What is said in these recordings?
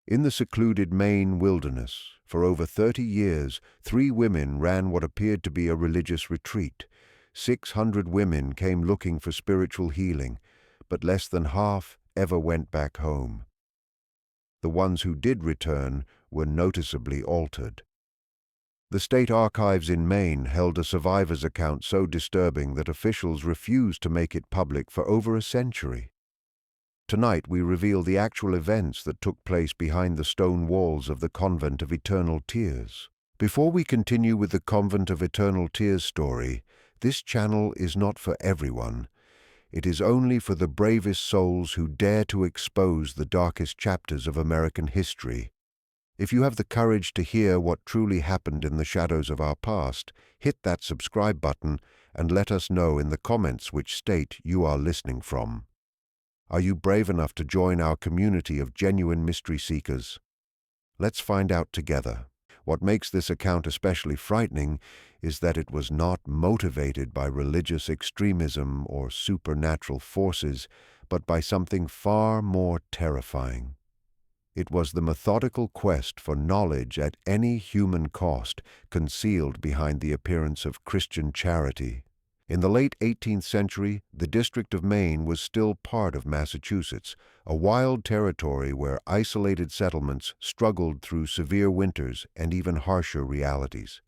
In the secluded Maine wilderness, for over 30 years, 3 women ran what appeared to be a religious retreat. 600 women came looking for spiritual healing, but less than half ever went back home. The ones who did return were noticeably altered. The state archives in Maine held a survivor's account so disturbing that officials refused to make it public for over a century. Tonight we reveal the actual events that took place behind the stone walls of the Convent of Eternal Tears. Before we continue with the Convent of Eternal Tears story, this channel is not for everyone. It is only for the bravest souls who dare to expose the darkest chapters of American history. If you have the courage to hear what truly happened in the shadows of our past, hit that subscribe button and let us know in the comments which state you are listening from. Are you brave enough to join our community of genuine mystery seekers? Let's find out together. What makes this account especially frightening is that it was not motivated by religious extremism or supernatural forces, but by something far more terrifying. It was the methodical quest for knowledge at any human cost, concealed behind the appearance of Christian charity. In the late 18th century, the District of Maine was still part of Massachusetts, a wild territory where isolated settlements struggled through severe winters and even harsher realities.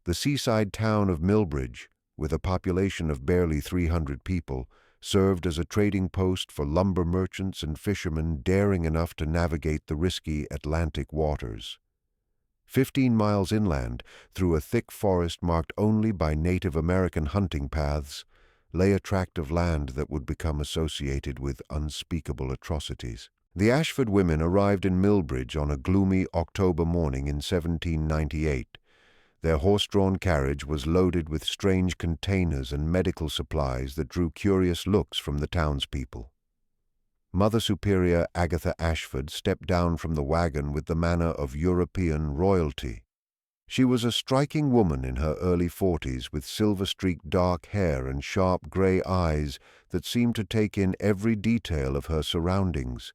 The seaside town of Millbridge, with a population of barely 300 people, served as a trading post for lumber merchants and fishermen daring enough to navigate the risky Atlantic waters. 15 miles inland, through a thick forest marked only by Native American hunting paths, lay a tract of land that would become associated with unspeakable atrocities. The Ashford women arrived in Millbridge on a gloomy October morning in 1798. Their horse-drawn carriage was loaded with strange containers and medical supplies that drew curious looks from the townspeople. Mother Superior Agatha Ashford stepped down from the wagon with the manner of European royalty. She was a striking woman in her early 40s with silver-streaked dark hair and sharp gray eyes that seemed to take in every detail of her surroundings.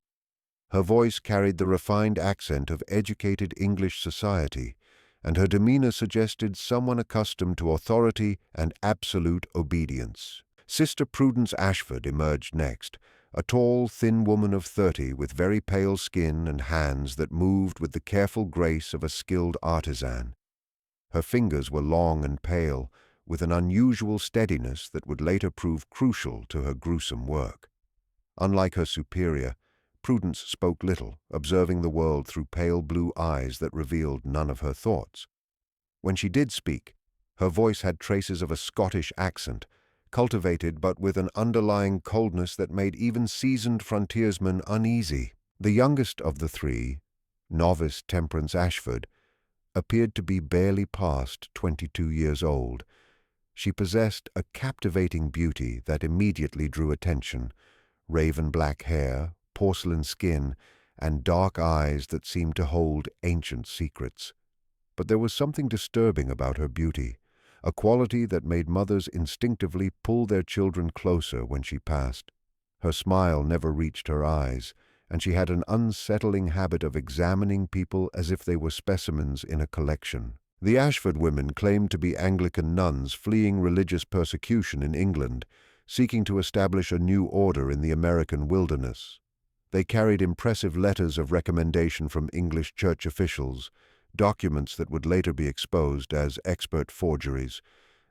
Her voice carried the refined accent of educated English society, and her demeanor suggested someone accustomed to authority and absolute obedience. Sister Prudence Ashford emerged next, a tall, thin woman of 30 with very pale skin and hands that moved with the careful grace of a skilled artisan. Her fingers were long and pale, with an unusual steadiness that would later prove crucial to her gruesome work. Unlike her superior, Prudence spoke little, observing the world through pale blue eyes that revealed none of her thoughts. When she did speak, her voice had traces of a Scottish accent, cultivated but with an underlying coldness that made even seasoned frontiersmen uneasy. The youngest of the 3, novice Temperance Ashford, appeared to be barely past 22 years old. She possessed a captivating beauty that immediately drew attention: raven black hair, porcelain skin, and dark eyes that seemed to hold ancient secrets. But there was something disturbing about her beauty, a quality that made mothers instinctively pull their children closer when she passed. Her smile never reached her eyes, and she had an unsettling habit of examining people as if they were specimens in a collection. The Ashford women claimed to be Anglican nuns fleeing religious persecution in England, seeking to establish a new order in the American wilderness. They carried impressive letters of recommendation from English church officials, documents that would later be exposed as expert forgeries.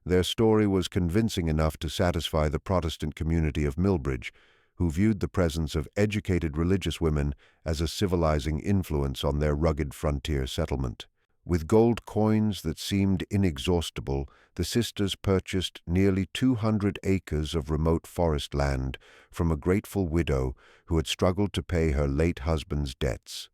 Their story was convincing enough to satisfy the Protestant community of Millbridge, who viewed the presence of educated religious women as a civilizing influence on their rugged frontier settlement. With gold coins that seemed inexhaustible, the sisters purchased nearly 200 acres of remote forest land from a grateful widow who had struggled to pay her late husband's debts.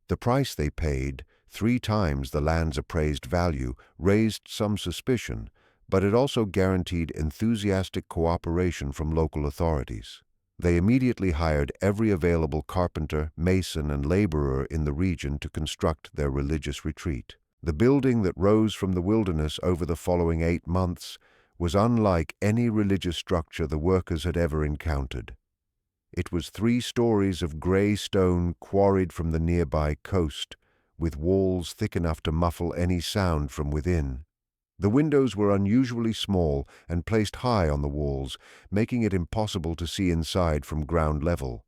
The price they paid, 3 times the land's appraised value, raised some suspicion, but it also guaranteed enthusiastic cooperation from local authorities. They immediately hired every available carpenter, mason, and laborer in the region to construct their religious retreat. The building that rose from the wilderness over the following 8 months was unlike any religious structure the workers had ever encountered. It was 3 stories of grey stone quarried from the nearby coast, with walls thick enough to muffle any sound from within. The windows were unusually small and placed high on the walls, making it impossible to see inside from ground level.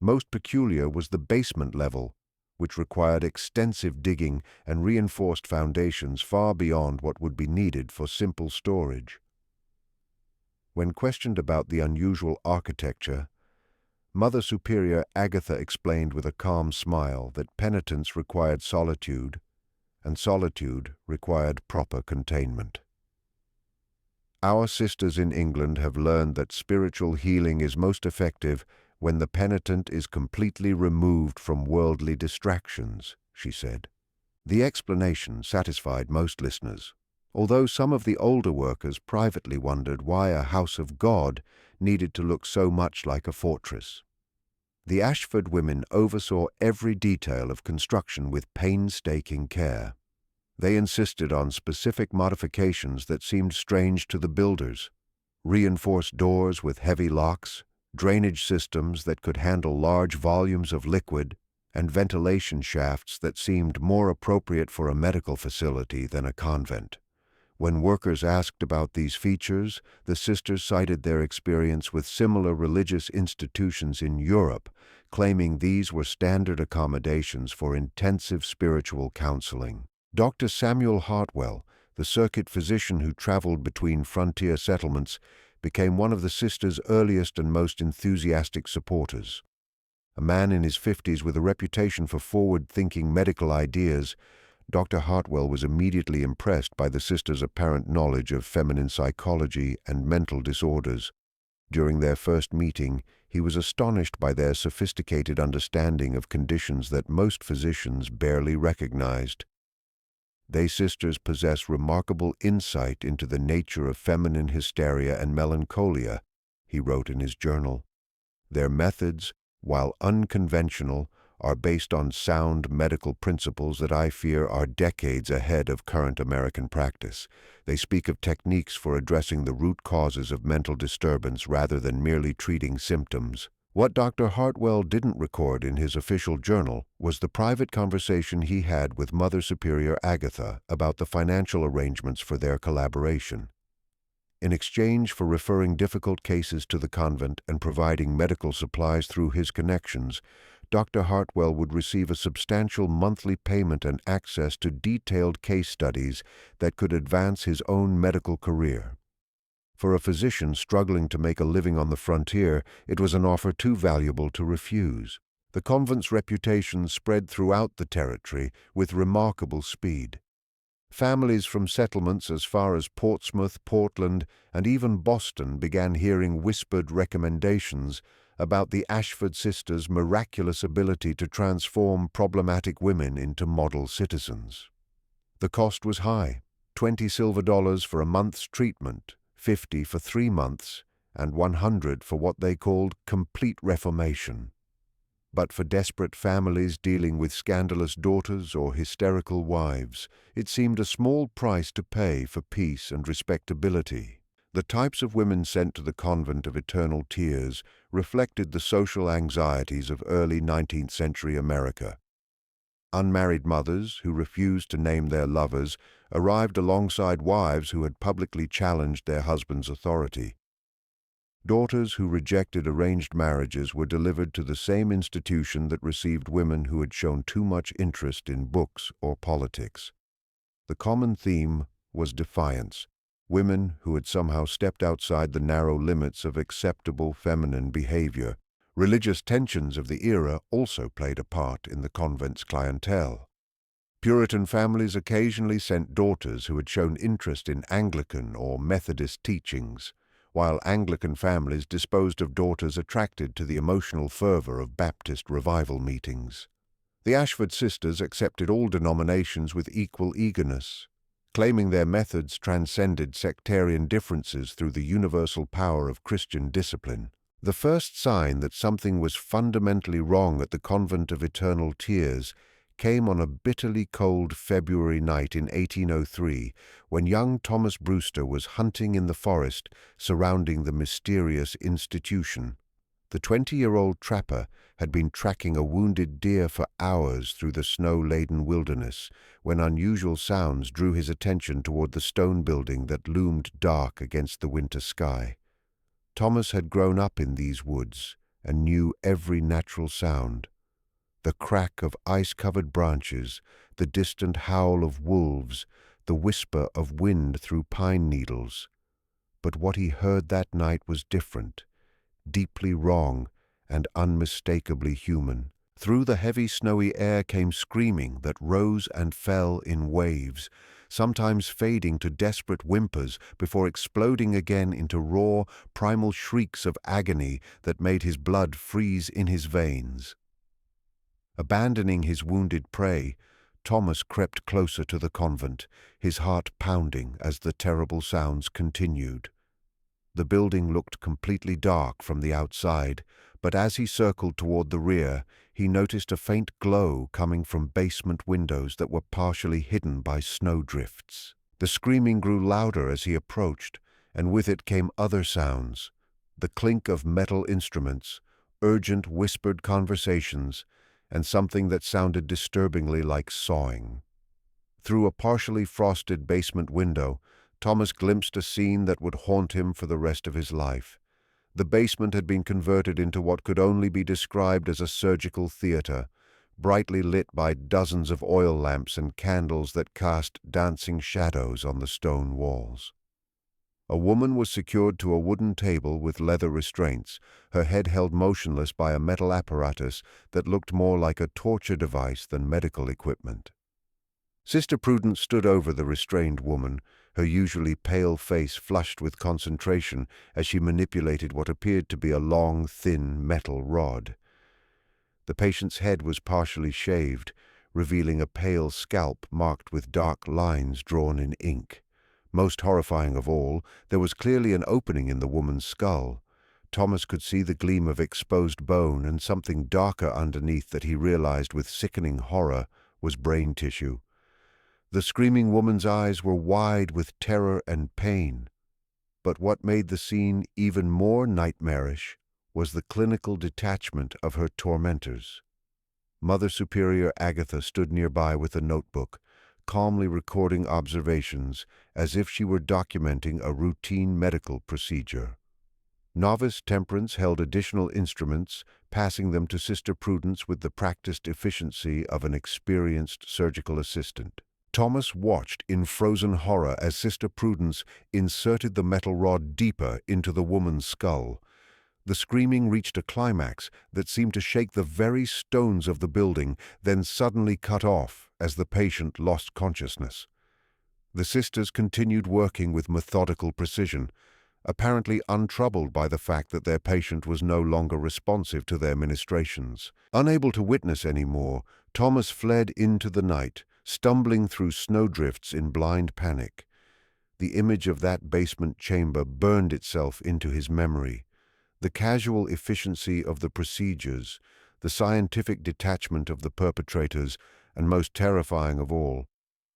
Most peculiar was the basement level, which required extensive digging and reinforced foundations far beyond what would be needed for simple storage. When questioned about the unusual architecture, Mother Superior Agatha explained with a calm smile that penitence required solitude, and solitude required proper containment. Our sisters in England have learned that spiritual healing is most effective when the penitent is completely removed from worldly distractions, she said. The explanation satisfied most listeners, although some of the older workers privately wondered why a house of God needed to look so much like a fortress. The Ashford women oversaw every detail of construction with painstaking care. They insisted on specific modifications that seemed strange to the builders: reinforced doors with heavy locks, drainage systems that could handle large volumes of liquid, and ventilation shafts that seemed more appropriate for a medical facility than a convent. When workers asked about these features, the sisters cited their experience with similar religious institutions in Europe, claiming these were standard accommodations for intensive spiritual counseling. Dr. Samuel Hartwell, the circuit physician who traveled between frontier settlements, became one of the sisters' earliest and most enthusiastic supporters. A man in his 50s with a reputation for forward-thinking medical ideas, Dr. Hartwell was immediately impressed by the sisters' apparent knowledge of feminine psychology and mental disorders. During their first meeting, he was astonished by their sophisticated understanding of conditions that most physicians barely recognized. They sisters possess remarkable insight into the nature of feminine hysteria and melancholia, he wrote in his journal. Their methods, while unconventional, are based on sound medical principles that I fear are decades ahead of current American practice. They speak of techniques for addressing the root causes of mental disturbance rather than merely treating symptoms. What Dr. Hartwell didn't record in his official journal was the private conversation he had with Mother Superior Agatha about the financial arrangements for their collaboration. In exchange for referring difficult cases to the convent and providing medical supplies through his connections, Dr. Hartwell would receive a substantial monthly payment and access to detailed case studies that could advance his own medical career. For a physician struggling to make a living on the frontier, it was an offer too valuable to refuse. The convent's reputation spread throughout the territory with remarkable speed. Families from settlements as far as Portsmouth, Portland, and even Boston began hearing whispered recommendations about the Ashford sisters' miraculous ability to transform problematic women into model citizens. The cost was high: $20 silver for a month's treatment, $50 for 3 months, and $100 for what they called complete reformation. But for desperate families dealing with scandalous daughters or hysterical wives, it seemed a small price to pay for peace and respectability. The types of women sent to the convent of Eternal Tears reflected the social anxieties of early 19th century America. Unmarried mothers who refused to name their lovers arrived alongside wives who had publicly challenged their husband's authority. Daughters who rejected arranged marriages were delivered to the same institution that received women who had shown too much interest in books or politics. The common theme was defiance: women who had somehow stepped outside the narrow limits of acceptable feminine behavior. Religious tensions of the era also played a part in the convent's clientele. Puritan families occasionally sent daughters who had shown interest in Anglican or Methodist teachings, while Anglican families disposed of daughters attracted to the emotional fervor of Baptist revival meetings. The Ashford sisters accepted all denominations with equal eagerness, claiming their methods transcended sectarian differences through the universal power of Christian discipline. The first sign that something was fundamentally wrong at the convent of Eternal Tears came on a bitterly cold February night in 1803, when young Thomas Brewster was hunting in the forest surrounding the mysterious institution. The 20-year-old trapper had been tracking a wounded deer for hours through the snow-laden wilderness when unusual sounds drew his attention toward the stone building that loomed dark against the winter sky. Thomas had grown up in these woods and knew every natural sound: the crack of ice-covered branches, the distant howl of wolves, the whisper of wind through pine needles. But what he heard that night was different, deeply wrong, and unmistakably human. Through the heavy snowy air came screaming that rose and fell in waves, sometimes fading to desperate whimpers before exploding again into raw, primal shrieks of agony that made his blood freeze in his veins. Abandoning his wounded prey, Thomas crept closer to the convent, his heart pounding as the terrible sounds continued. The building looked completely dark from the outside, but as he circled toward the rear, he noticed a faint glow coming from basement windows that were partially hidden by snowdrifts. The screaming grew louder as he approached, and with it came other sounds: the clink of metal instruments, urgent whispered conversations, and something that sounded disturbingly like sawing. Through a partially frosted basement window, Thomas glimpsed a scene that would haunt him for the rest of his life. The basement had been converted into what could only be described as a surgical theater, brightly lit by dozens of oil lamps and candles that cast dancing shadows on the stone walls. A woman was secured to a wooden table with leather restraints, her head held motionless by a metal apparatus that looked more like a torture device than medical equipment. Sister Prudence stood over the restrained woman, her usually pale face flushed with concentration as she manipulated what appeared to be a long, thin metal rod. The patient's head was partially shaved, revealing a pale scalp marked with dark lines drawn in ink. Most horrifying of all, there was clearly an opening in the woman's skull. Thomas could see the gleam of exposed bone and something darker underneath that he realized with sickening horror was brain tissue. The screaming woman's eyes were wide with terror and pain. But what made the scene even more nightmarish was the clinical detachment of her tormentors. Mother Superior Agatha stood nearby with a notebook, calmly recording observations as if she were documenting a routine medical procedure. Novice Temperance held additional instruments, passing them to Sister Prudence with the practiced efficiency of an experienced surgical assistant. Thomas watched in frozen horror as Sister Prudence inserted the metal rod deeper into the woman's skull. The screaming reached a climax that seemed to shake the very stones of the building, then suddenly cut off as the patient lost consciousness. The sisters continued working with methodical precision, apparently untroubled by the fact that their patient was no longer responsive to their ministrations. Unable to witness any more, Thomas fled into the night, stumbling through snowdrifts in blind panic. The image of that basement chamber burned itself into his memory. The casual efficiency of the procedures, the scientific detachment of the perpetrators, and most terrifying of all,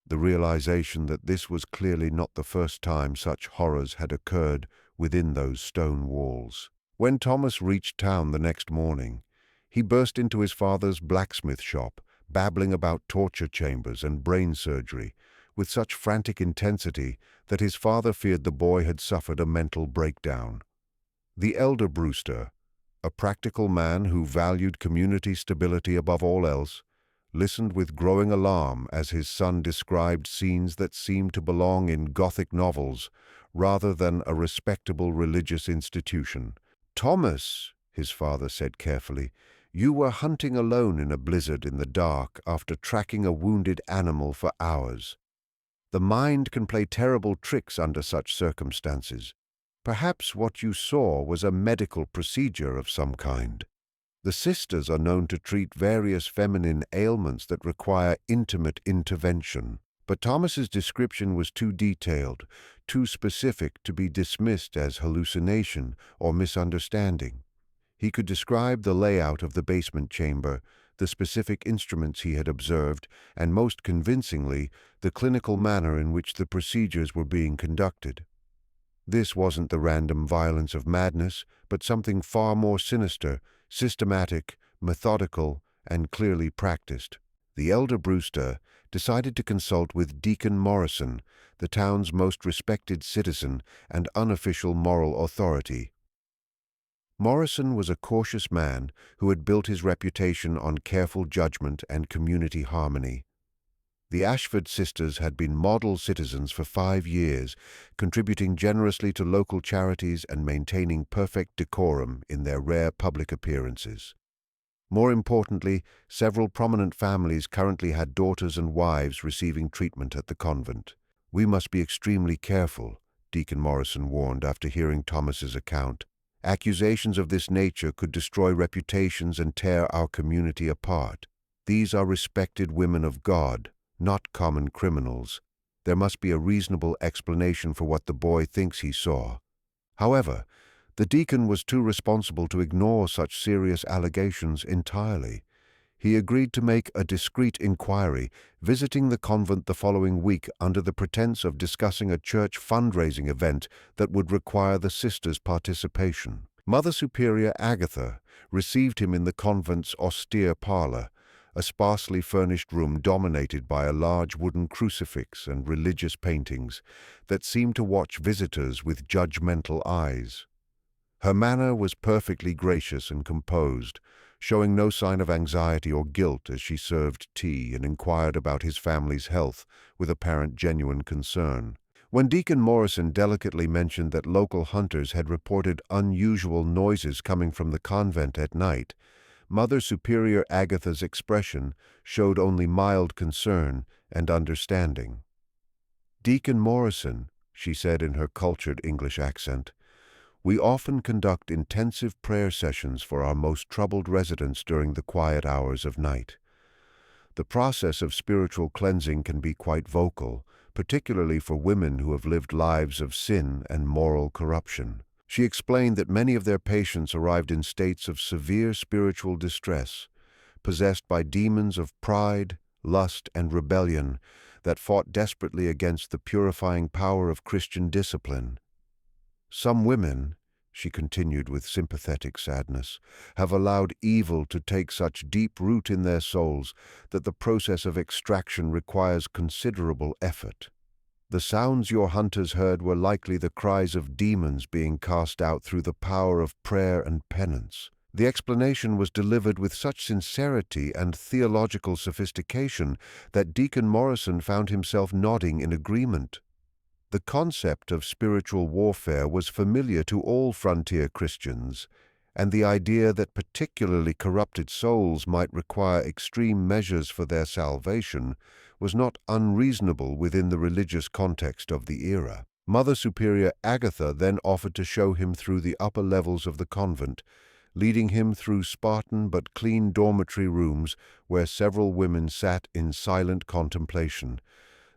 the realization that this was clearly not the first time such horrors had occurred within those stone walls. When Thomas reached town the next morning, he burst into his father's blacksmith shop, babbling about torture chambers and brain surgery, with such frantic intensity that his father feared the boy had suffered a mental breakdown. The elder Brewster, a practical man who valued community stability above all else, listened with growing alarm as his son described scenes that seemed to belong in Gothic novels rather than a respectable religious institution. "Thomas," his father said carefully, "you were hunting alone in a blizzard in the dark after tracking a wounded animal for hours. The mind can play terrible tricks under such circumstances. Perhaps what you saw was a medical procedure of some kind. The sisters are known to treat various feminine ailments that require intimate intervention." But Thomas's description was too detailed, too specific to be dismissed as hallucination or misunderstanding. He could describe the layout of the basement chamber, the specific instruments he had observed, and most convincingly, the clinical manner in which the procedures were being conducted. This wasn't the random violence of madness, but something far more sinister, systematic, methodical, and clearly practiced. The elder Brewster decided to consult with Deacon Morrison, the town's most respected citizen and unofficial moral authority. Morrison was a cautious man who had built his reputation on careful judgment and community harmony. The Ashford sisters had been model citizens for 5 years, contributing generously to local charities and maintaining perfect decorum in their rare public appearances. More importantly, several prominent families currently had daughters and wives receiving treatment at the convent. "We must be extremely careful," Deacon Morrison warned after hearing Thomas's account. "Accusations of this nature could destroy reputations and tear our community apart. These are respected women of God, not common criminals. There must be a reasonable explanation for what the boy thinks he saw." However, the deacon was too responsible to ignore such serious allegations entirely. He agreed to make a discreet inquiry, visiting the convent the following week under the pretense of discussing a church fundraising event that would require the sisters' participation. Mother Superior Agatha received him in the convent's austere parlor, a sparsely furnished room dominated by a large wooden crucifix and religious paintings that seemed to watch visitors with judgmental eyes. Her manner was perfectly gracious and composed, showing no sign of anxiety or guilt as she served tea and inquired about his family's health with apparent genuine concern. When Deacon Morrison delicately mentioned that local hunters had reported unusual noises coming from the convent at night, Mother Superior Agatha's expression showed only mild concern and understanding. "Deacon Morrison," she said in her cultured English accent, "we often conduct intensive prayer sessions for our most troubled residents during the quiet hours of night. The process of spiritual cleansing can be quite vocal, particularly for women who have lived lives of sin and moral corruption." She explained that many of their patients arrived in states of severe spiritual distress, possessed by demons of pride, lust, and rebellion that fought desperately against the purifying power of Christian discipline. "Some women," she continued with sympathetic sadness, "have allowed evil to take such deep root in their souls that the process of extraction requires considerable effort. The sounds your hunters heard were likely the cries of demons being cast out through the power of prayer and penance." The explanation was delivered with such sincerity and theological sophistication that Deacon Morrison found himself nodding in agreement. The concept of spiritual warfare was familiar to all frontier Christians, and the idea that particularly corrupted souls might require extreme measures for their salvation was not unreasonable within the religious context of the era. Mother Superior Agatha then offered to show him through the upper levels of the convent, leading him through Spartan but clean dormitory rooms where several women sat in silent contemplation.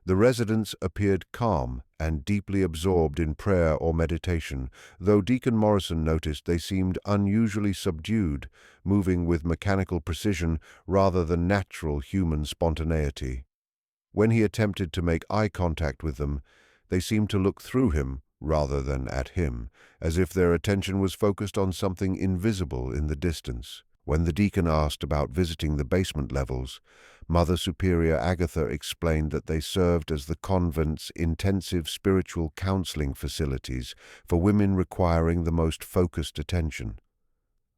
The residents appeared calm and deeply absorbed in prayer or meditation, though Deacon Morrison noticed they seemed unusually subdued, moving with mechanical precision rather than natural human spontaneity. When he attempted to make eye contact with them, they seemed to look through him rather than at him, as if their attention was focused on something invisible in the distance. When the deacon asked about visiting the basement levels, Mother Superior Agatha explained that they served as the convent's intensive spiritual counseling facilities for women requiring the most focused attention.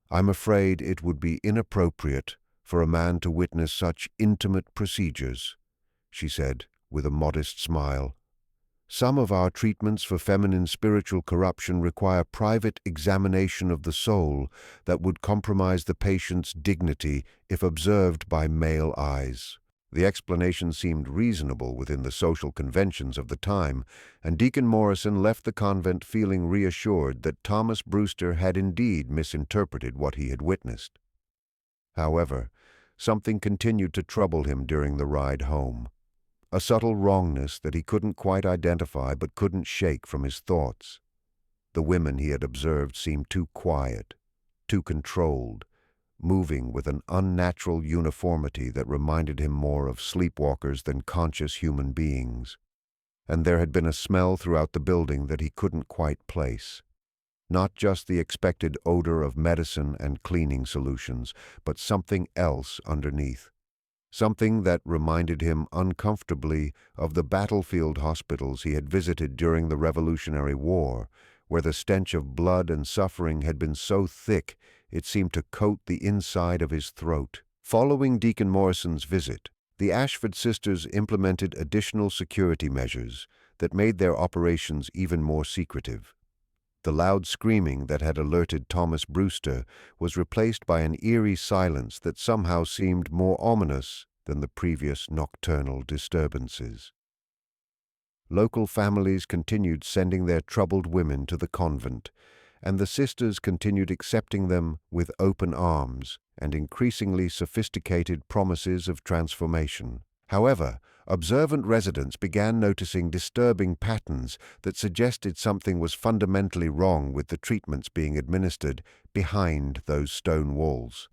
"I'm afraid it would be inappropriate for a man to witness such intimate procedures," she said with a modest smile. "Some of our treatments for feminine spiritual corruption require private examination of the soul that would compromise the patient's dignity if observed by male eyes." The explanation seemed reasonable within the social conventions of the time, and Deacon Morrison left the convent feeling reassured that Thomas Brewster had indeed misinterpreted what he had witnessed. However, something continued to trouble him during the ride home. A subtle wrongness that he couldn't quite identify but couldn't shake from his thoughts. The women he had observed seemed too quiet, too controlled, moving with an unnatural uniformity that reminded him more of sleepwalkers than conscious human beings. and there had been a smell throughout the building that he couldn't quite place. Not just the expected odor of medicine and cleaning solutions, but something else underneath. Something that reminded him uncomfortably of the battlefield hospitals he had visited during the Revolutionary War, where the stench of blood and suffering had been so thick it seemed to coat the inside of his throat. Following Deacon Morrison's visit, the Ashford sisters implemented additional security measures that made their operations even more secretive. The loud screaming that had alerted Thomas Brewster was replaced by an eerie silence that somehow seemed more ominous than the previous nocturnal disturbances. Local families continued sending their troubled women to the convent, and the sisters continued accepting them with open arms and increasingly sophisticated promises of transformation. However, observant residents began noticing disturbing patterns that suggested something was fundamentally wrong with the treatments being administered behind those stone walls.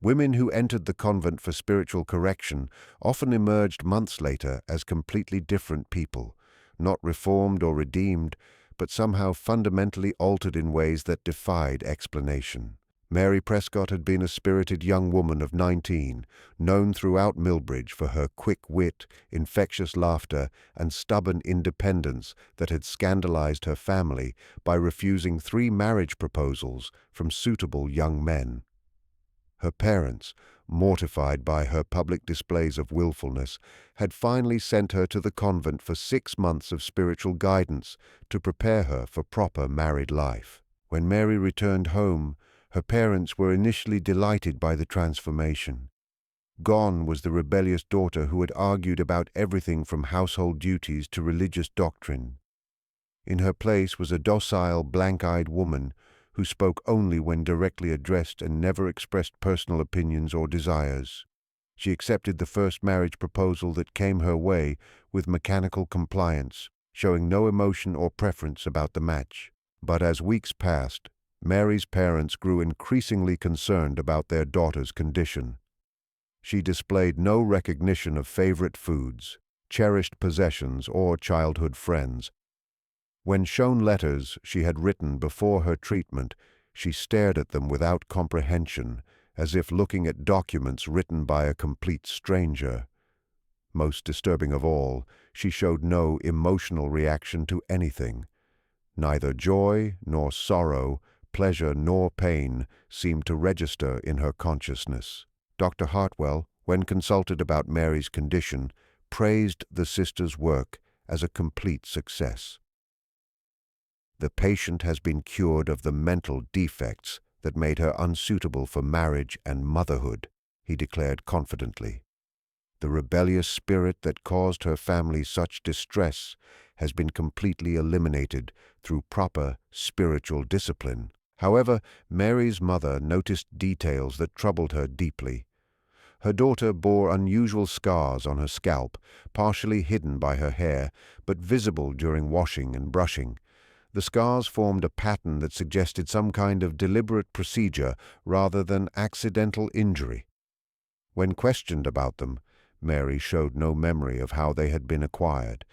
Women who entered the convent for spiritual correction often emerged months later as completely different people, not reformed or redeemed, but somehow fundamentally altered in ways that defied explanation. Mary Prescott had been a spirited young woman of 19, known throughout Millbridge for her quick wit, infectious laughter, and stubborn independence that had scandalized her family by refusing 3 marriage proposals from suitable young men. Her parents, mortified by her public displays of willfulness, had finally sent her to the convent for 6 months of spiritual guidance to prepare her for proper married life. When Mary returned home, her parents were initially delighted by the transformation. Gone was the rebellious daughter who had argued about everything from household duties to religious doctrine. In her place was a docile, blank-eyed woman who spoke only when directly addressed and never expressed personal opinions or desires. She accepted the first marriage proposal that came her way with mechanical compliance, showing no emotion or preference about the match. But as weeks passed, Mary's parents grew increasingly concerned about their daughter's condition. She displayed no recognition of favorite foods, cherished possessions, or childhood friends. When shown letters she had written before her treatment, she stared at them without comprehension, as if looking at documents written by a complete stranger. Most disturbing of all, she showed no emotional reaction to anything. Neither joy nor sorrow, pleasure nor pain seemed to register in her consciousness. Dr. Hartwell, when consulted about Mary's condition, praised the sisters' work as a complete success. "The patient has been cured of the mental defects that made her unsuitable for marriage and motherhood," he declared confidently. "The rebellious spirit that caused her family such distress has been completely eliminated through proper spiritual discipline." However, Mary's mother noticed details that troubled her deeply. Her daughter bore unusual scars on her scalp, partially hidden by her hair, but visible during washing and brushing. The scars formed a pattern that suggested some kind of deliberate procedure rather than accidental injury. When questioned about them, Mary showed no memory of how they had been acquired,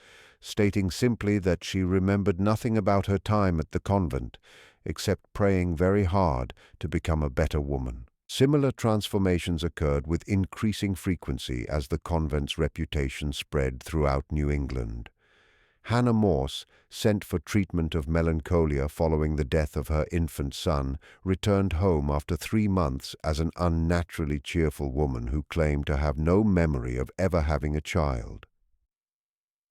stating simply that she remembered nothing about her time at the convent, except praying very hard to become a better woman. Similar transformations occurred with increasing frequency as the convent's reputation spread throughout New England. Hannah Morse, sent for treatment of melancholia following the death of her infant son, returned home after 3 months as an unnaturally cheerful woman who claimed to have no memory of ever having a child.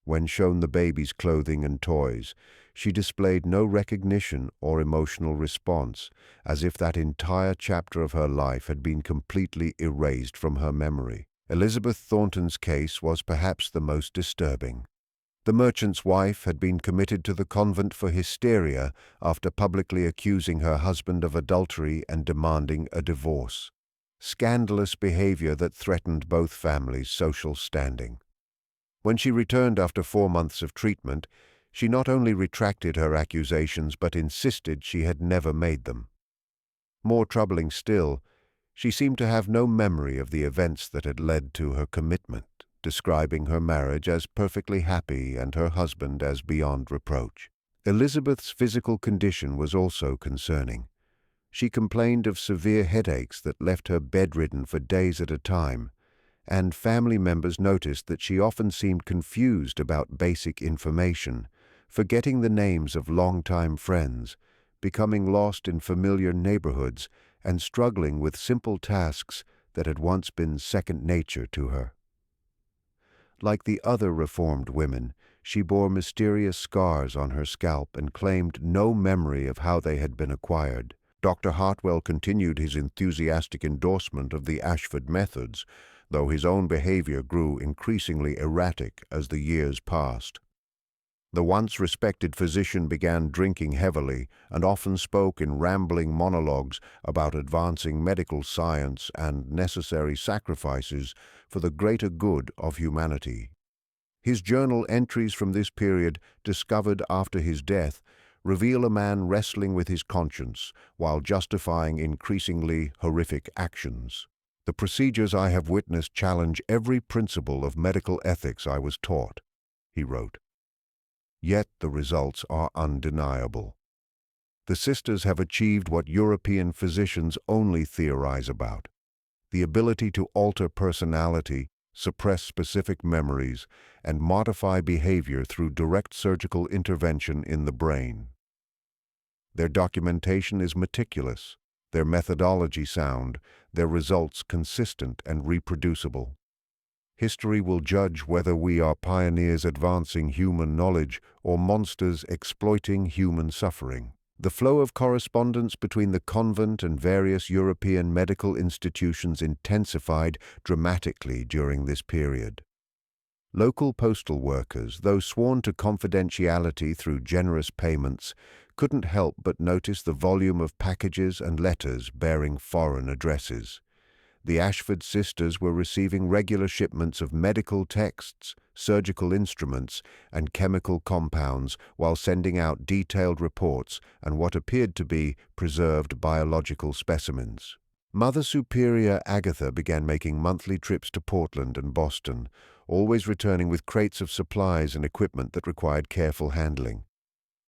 When shown the baby's clothing and toys, she displayed no recognition or emotional response, as if that entire chapter of her life had been completely erased from her memory. Elizabeth Thornton's case was perhaps the most disturbing. The merchant's wife had been committed to the convent for hysteria after publicly accusing her husband of adultery and demanding a divorce. Scandalous behavior that threatened both families' social standing. When she returned after 4 months of treatment, she not only retracted her accusations but insisted she had never made them. More troubling still, she seemed to have no memory of the events that had led to her commitment. describing her marriage as perfectly happy and her husband as beyond reproach. Elizabeth's physical condition was also concerning. She complained of severe headaches that left her bedridden for days at a time, and family members noticed that she often seemed confused about basic information, forgetting the names of longtime friends, becoming lost in familiar neighborhoods, and struggling with simple tasks that had once been second nature to her. Like the other reformed women, she bore mysterious scars on her scalp and claimed no memory of how they had been acquired. Dr. Hartwell continued his enthusiastic endorsement of the Ashford methods, though his own behavior grew increasingly erratic as the years passed. The once respected physician began drinking heavily and often spoke in rambling monologues about advancing medical science and necessary sacrifices for the greater good of humanity. His journal entries from this period, discovered after his death, reveal a man wrestling with his conscience while justifying increasingly horrific actions. "The procedures I have witnessed challenge every principle of medical ethics I was taught," he wrote. Yet the results are undeniable. The sisters have achieved what European physicians only theorize about: the ability to alter personality, suppress specific memories, and modify behavior through direct surgical intervention in the brain. Their documentation is meticulous, their methodology sound, their results consistent and reproducible. History will judge whether we are pioneers advancing human knowledge or monsters exploiting human suffering. The flow of correspondence between the convent and various European medical institutions intensified dramatically during this period. Local postal workers, though sworn to confidentiality through generous payments, couldn't help but notice the volume of packages and letters bearing foreign addresses. The Ashford sisters were receiving regular shipments of medical texts, surgical instruments, and chemical compounds while sending out detailed reports and what appeared to be preserved biological specimens. Mother Superior Agatha began making monthly trips to Portland and Boston, always returning with crates of supplies and equipment that required careful handling.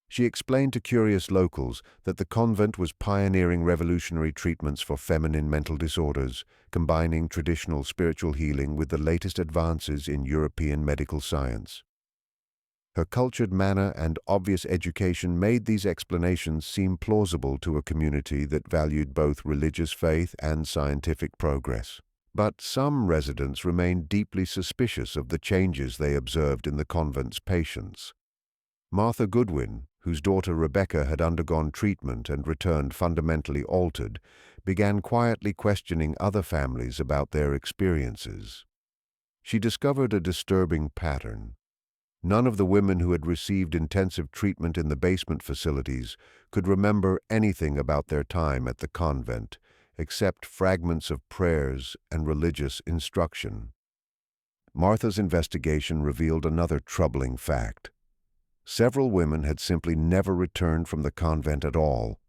She explained to curious locals that the convent was pioneering revolutionary treatments for feminine mental disorders, combining traditional spiritual healing with the latest advances in European medical science. Her cultured manner and obvious education made these explanations seem plausible to a community that valued both religious faith and scientific progress. But some residents remained deeply suspicious of the changes they observed in the convent's patients. Martha Goodwin, whose daughter Rebecca had undergone treatment and returned fundamentally altered, began quietly questioning other families about their experiences. She discovered a disturbing pattern. None of the women who had received intensive treatment in the basement facilities could remember anything about their time at the convent, except fragments of prayers and religious instruction. Martha's investigation revealed another troubling fact. Several women had simply never returned from the convent at all.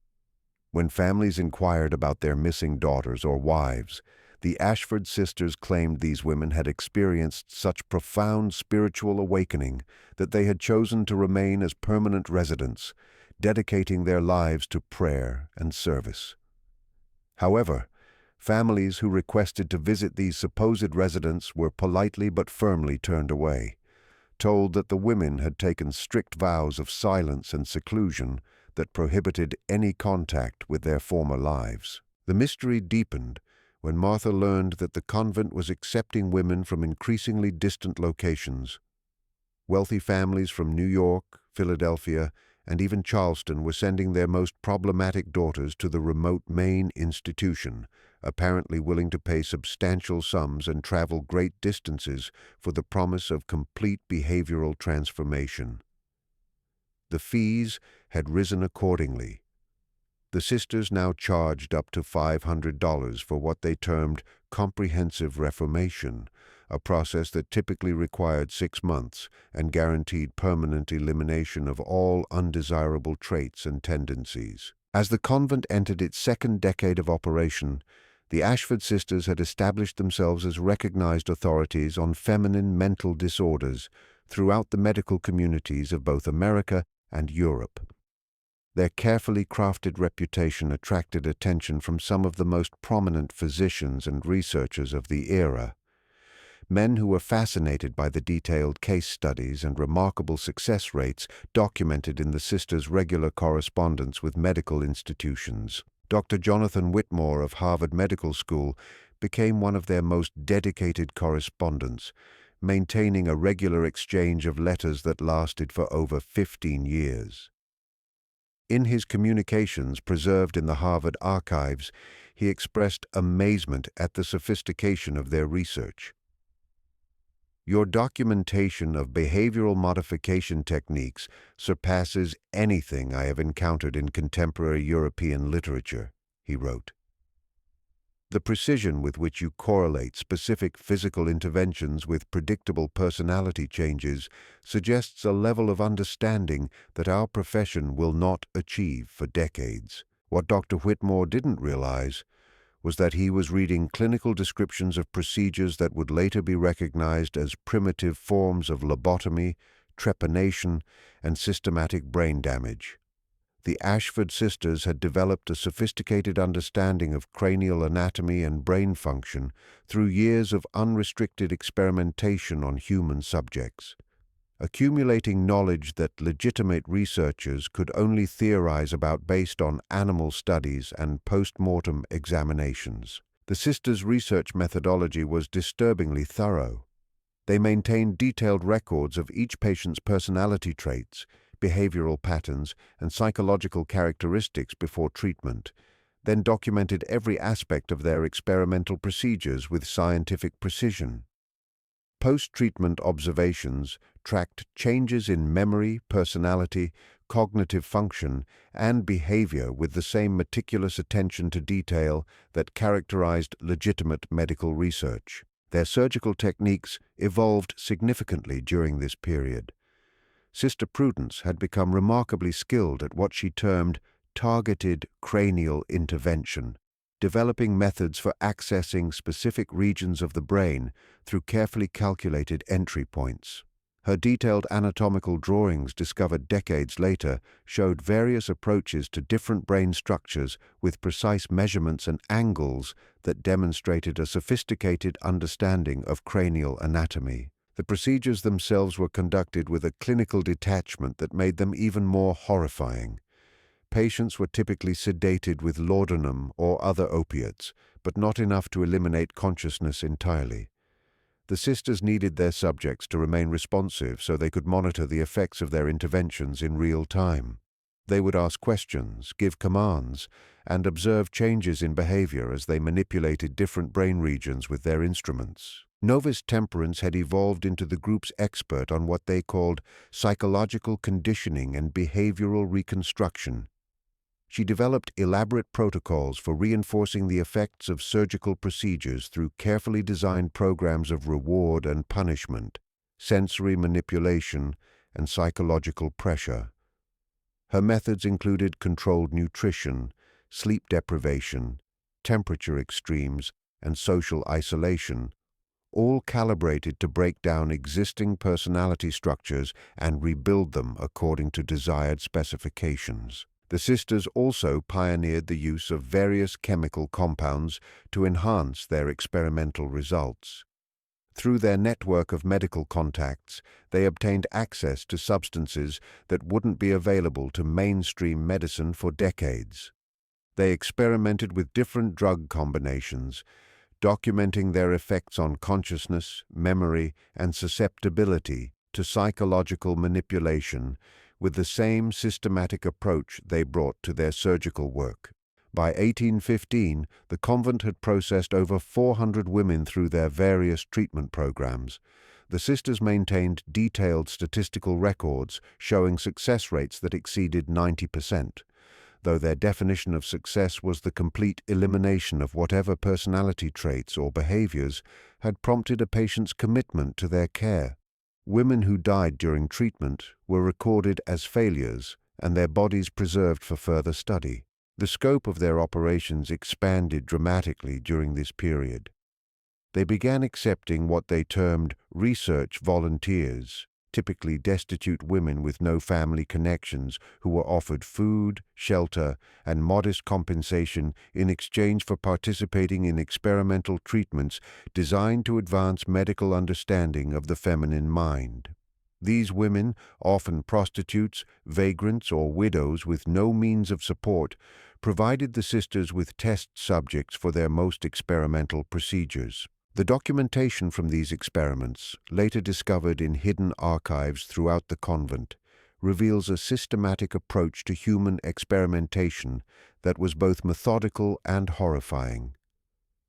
When families inquired about their missing daughters or wives, the Ashford sisters claimed these women had experienced such profound spiritual awakening that they had chosen to remain as permanent residents, dedicating their lives to prayer and service. However, families who requested to visit these supposed residents were politely but firmly turned away, told that the women had taken strict vows of silence and seclusion that prohibited any contact with their former lives. The mystery deepened when Martha learned that the convent was accepting women from increasingly distant locations. Wealthy families from New York, Philadelphia, and even Charleston were sending their most problematic daughters to the remote Maine institution, apparently willing to pay substantial sums and travel great distances for the promise of complete behavioral transformation. The fees had risen accordingly. The sisters now charged up to $500 for what they termed comprehensive reformation, a process that typically required 6 months and guaranteed permanent elimination of all undesirable traits and tendencies. As the convent entered its second decade of operation, The Ashford sisters had established themselves as recognized authorities on feminine mental disorders throughout the medical communities of both America and Europe. Their carefully crafted reputation attracted attention from some of the most prominent physicians and researchers of the era. Men who were fascinated by the detailed case studies and remarkable success rates documented in the sisters' regular correspondence with medical institutions. Dr. Jonathan Whitmore of Harvard Medical School became one of their most dedicated correspondents, maintaining a regular exchange of letters that lasted for over 15 years. In his communications preserved in the Harvard archives, he expressed amazement at the sophistication of their research. "Your documentation of behavioral modification techniques surpasses anything I have encountered in contemporary European literature," he wrote. "The precision with which you correlate specific physical interventions with predictable personality changes suggests a level of understanding that our profession will not achieve for decades." What Dr. Whitmore didn't realize was that he was reading clinical descriptions of procedures that would later be recognized as primitive forms of lobotomy, trepanation, and systematic brain damage. The Ashford sisters had developed a sophisticated understanding of cranial anatomy and brain function through years of unrestricted experimentation on human subjects, accumulating knowledge that legitimate researchers could only theorize about based on animal studies and post-mortem examinations. The sisters' research methodology was disturbingly thorough. They maintained detailed records of each patient's personality traits, behavioral patterns, and psychological characteristics before treatment, then documented every aspect of their experimental procedures with scientific precision. Post-treatment observations tracked changes in memory, personality, cognitive function, and behavior with the same meticulous attention to detail that characterized legitimate medical research. Their surgical techniques evolved significantly during this period. Sister Prudence had become remarkably skilled at what she termed targeted cranial intervention, developing methods for accessing specific regions of the brain through carefully calculated entry points. Her detailed anatomical drawings discovered decades later showed various approaches to different brain structures with precise measurements and angles that demonstrated a sophisticated understanding of cranial anatomy. The procedures themselves were conducted with a clinical detachment that made them even more horrifying. Patients were typically sedated with laudanum or other opiates, but not enough to eliminate consciousness entirely. The sisters needed their subjects to remain responsive so they could monitor the effects of their interventions in real time. They would ask questions, give commands, and observe changes in behavior as they manipulated different brain regions with their instruments. Novice Temperance had evolved into the group's expert on what they called psychological conditioning and behavioral reconstruction. She developed elaborate protocols for reinforcing the effects of surgical procedures through carefully designed programs of reward and punishment, sensory manipulation, and psychological pressure. Her methods included controlled nutrition, sleep deprivation, temperature extremes, and social isolation, all calibrated to break down existing personality structures and rebuild them according to desired specifications. The sisters also pioneered the use of various chemical compounds to enhance their experimental results. Through their network of medical contacts, they obtained access to substances that wouldn't be available to mainstream medicine for decades. They experimented with different drug combinations, documenting their effects on consciousness, memory, and susceptibility to psychological manipulation with the same systematic approach they brought to their surgical work. By 1815, the convent had processed over 400 women through their various treatment programs. The sisters maintained detailed statistical records showing success rates that exceeded 90%. Though their definition of success was the complete elimination of whatever personality traits or behaviors had prompted a patient's commitment to their care. Women who died during treatment were recorded as failures and their bodies preserved for further study. The scope of their operations expanded dramatically during this period. They began accepting what they termed research volunteers, typically destitute women with no family connections who were offered food, shelter, and modest compensation in exchange for participating in experimental treatments designed to advance medical understanding of the feminine mind. These women, often prostitutes, vagrants, or widows with no means of support, provided the sisters with test subjects for their most experimental procedures. The documentation from these experiments, later discovered in hidden archives throughout the convent, reveals a systematic approach to human experimentation that was both methodical and horrifying.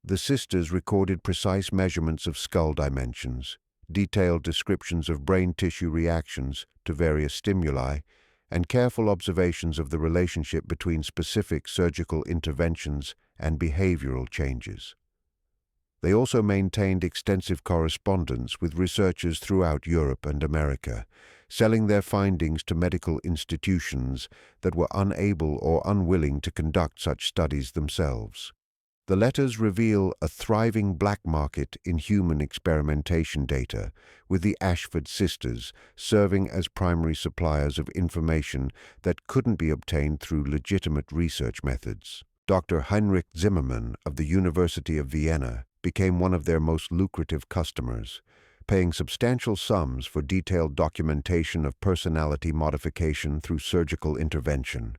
The sisters recorded precise measurements of skull dimensions, detailed descriptions of brain tissue reactions to various stimuli, and careful observations of the relationship between specific surgical interventions and behavioral changes. They also maintained extensive correspondence with researchers throughout Europe and America, selling their findings to medical institutions that were unable or unwilling to conduct such studies themselves. The letters reveal a thriving black market in human experimentation data, with the Ashford sisters serving as primary suppliers of information that couldn't be obtained through legitimate research methods. Dr. Heinrich Zimmermann of the University of Vienna became one of their most lucrative customers, paying substantial sums for detailed documentation of personality modification through surgical intervention.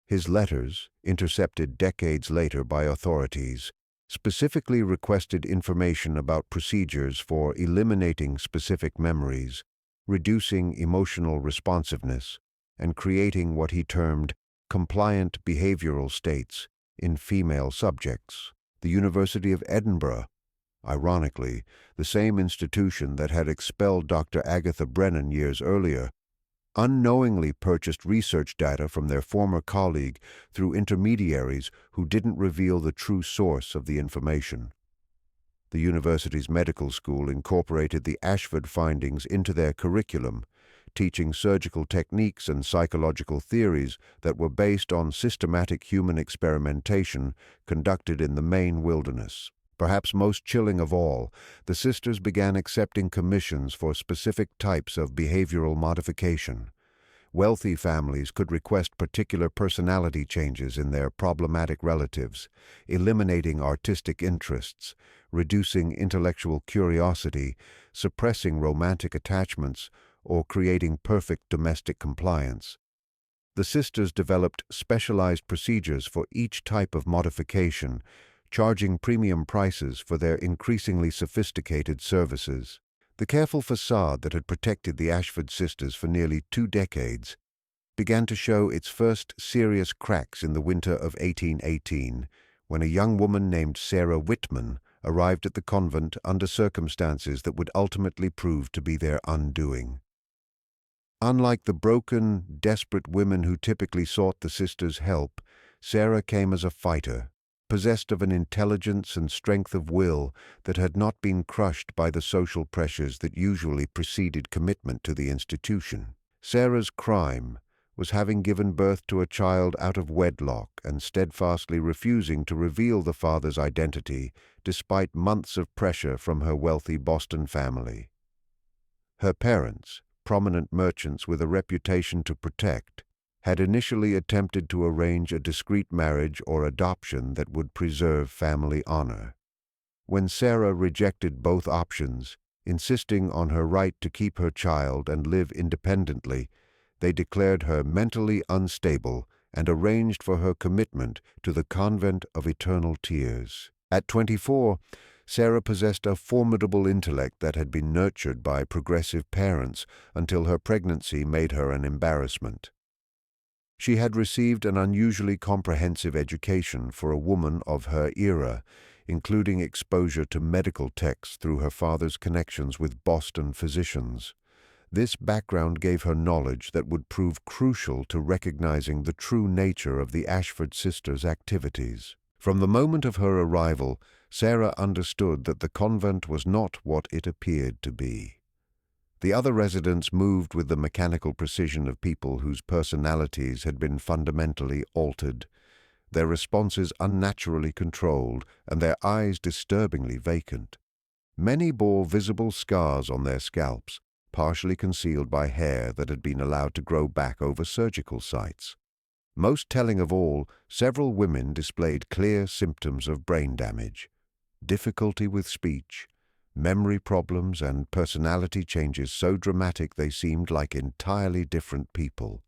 His letters, intercepted decades later by authorities, specifically requested information about procedures for eliminating specific memories, reducing emotional responsiveness, and creating what he termed compliant behavioral states in female subjects. The University of Edinburgh, ironically, the same institution that had expelled Dr. Agatha Brennan years earlier, unknowingly purchased research data from their former colleague through intermediaries who didn't reveal the true source of the information. The university's medical school incorporated the Ashford findings into their curriculum, teaching surgical techniques and psychological theories that were based on systematic human experimentation conducted in the Maine wilderness. Perhaps most chilling of all, the sisters began accepting commissions for specific types of behavioral modification. Wealthy families could request particular personality changes in their problematic relatives, eliminating artistic interests, reducing intellectual curiosity, suppressing romantic attachments, or creating perfect domestic compliance. The sisters developed specialized procedures for each type of modification, charging premium prices for their increasingly sophisticated services. The careful facade that had protected the Ashford sisters for nearly 2 decades began to show its first serious cracks in the winter of 1818, when a young woman named Sarah Whitman arrived at the convent under circumstances that would ultimately prove to be their undoing. Unlike the broken, desperate women who typically sought the sisters' help, Sarah came as a fighter, possessed of an intelligence and strength of will that had not been crushed by the social pressures that usually preceded commitment to the institution. Sarah's crime was having given birth to a child out of wedlock and steadfastly refusing to reveal the father's identity despite months of pressure from her wealthy Boston family. Her parents, prominent merchants with a reputation to protect, had initially attempted to arrange a discreet marriage or adoption that would preserve family honor. When Sarah rejected both options, insisting on her right to keep her child and live independently, they declared her mentally unstable and arranged for her commitment to the Convent of Eternal Tears. At 24, Sarah possessed a formidable intellect that had been nurtured by progressive parents until her pregnancy made her an embarrassment. She had received an unusually comprehensive education for a woman of her era, including exposure to medical texts through her father's connections with Boston physicians. This background gave her knowledge that would prove crucial to recognizing the true nature of the Ashford sisters' activities. From the moment of her arrival, Sarah understood that the convent was not what it appeared to be. The other residents moved with the mechanical precision of people whose personalities had been fundamentally altered. their responses unnaturally controlled and their eyes disturbingly vacant. Many bore visible scars on their scalps, partially concealed by hair that had been allowed to grow back over surgical sites. Most telling of all, several women displayed clear symptoms of brain damage, difficulty with speech, memory problems, and personality changes so dramatic they seemed like entirely different people.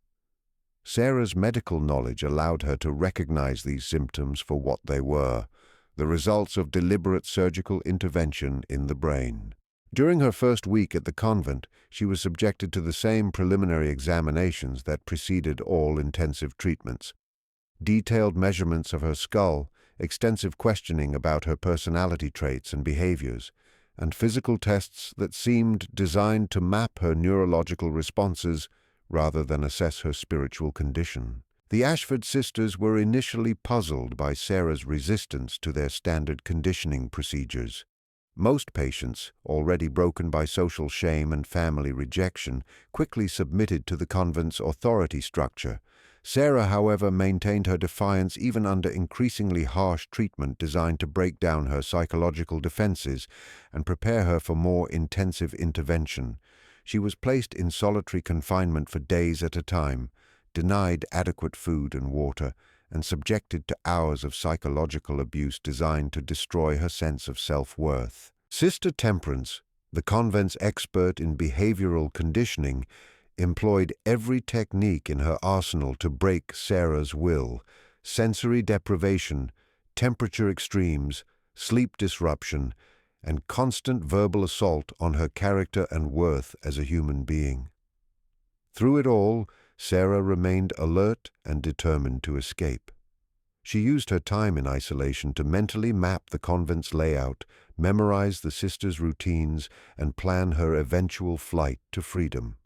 Sarah's medical knowledge allowed her to recognize these symptoms for what they were, the results of deliberate surgical intervention in the brain. During her first week at the convent, she was subjected to the same preliminary examinations that preceded all intensive treatments. Detailed measurements of her skull, extensive questioning about her personality traits and behaviors, and physical tests that seemed designed to map her neurological responses rather than assess her spiritual condition. The Ashford sisters were initially puzzled by Sarah's resistance to their standard conditioning procedures. Most patients, already broken by social shame and family rejection, quickly submitted to the convent's authority structure. Sarah, however, maintained her defiance even under increasingly harsh treatment designed to break down her psychological defenses and prepare her for more intensive intervention. She was placed in solitary confinement for days at a time, denied adequate food and water, and subjected to hours of psychological abuse designed to destroy her sense of self-worth. Sister Temperance, the convent's expert in behavioral conditioning, employed every technique in her arsenal to break Sarah's will: sensory deprivation, temperature extremes, sleep disruption, and constant verbal assault on her character and worth as a human being. Through it all, Sarah remained alert and determined to escape. She used her time in isolation to mentally map the convent's layout, memorize the sisters' routines, and plan her eventual flight to freedom.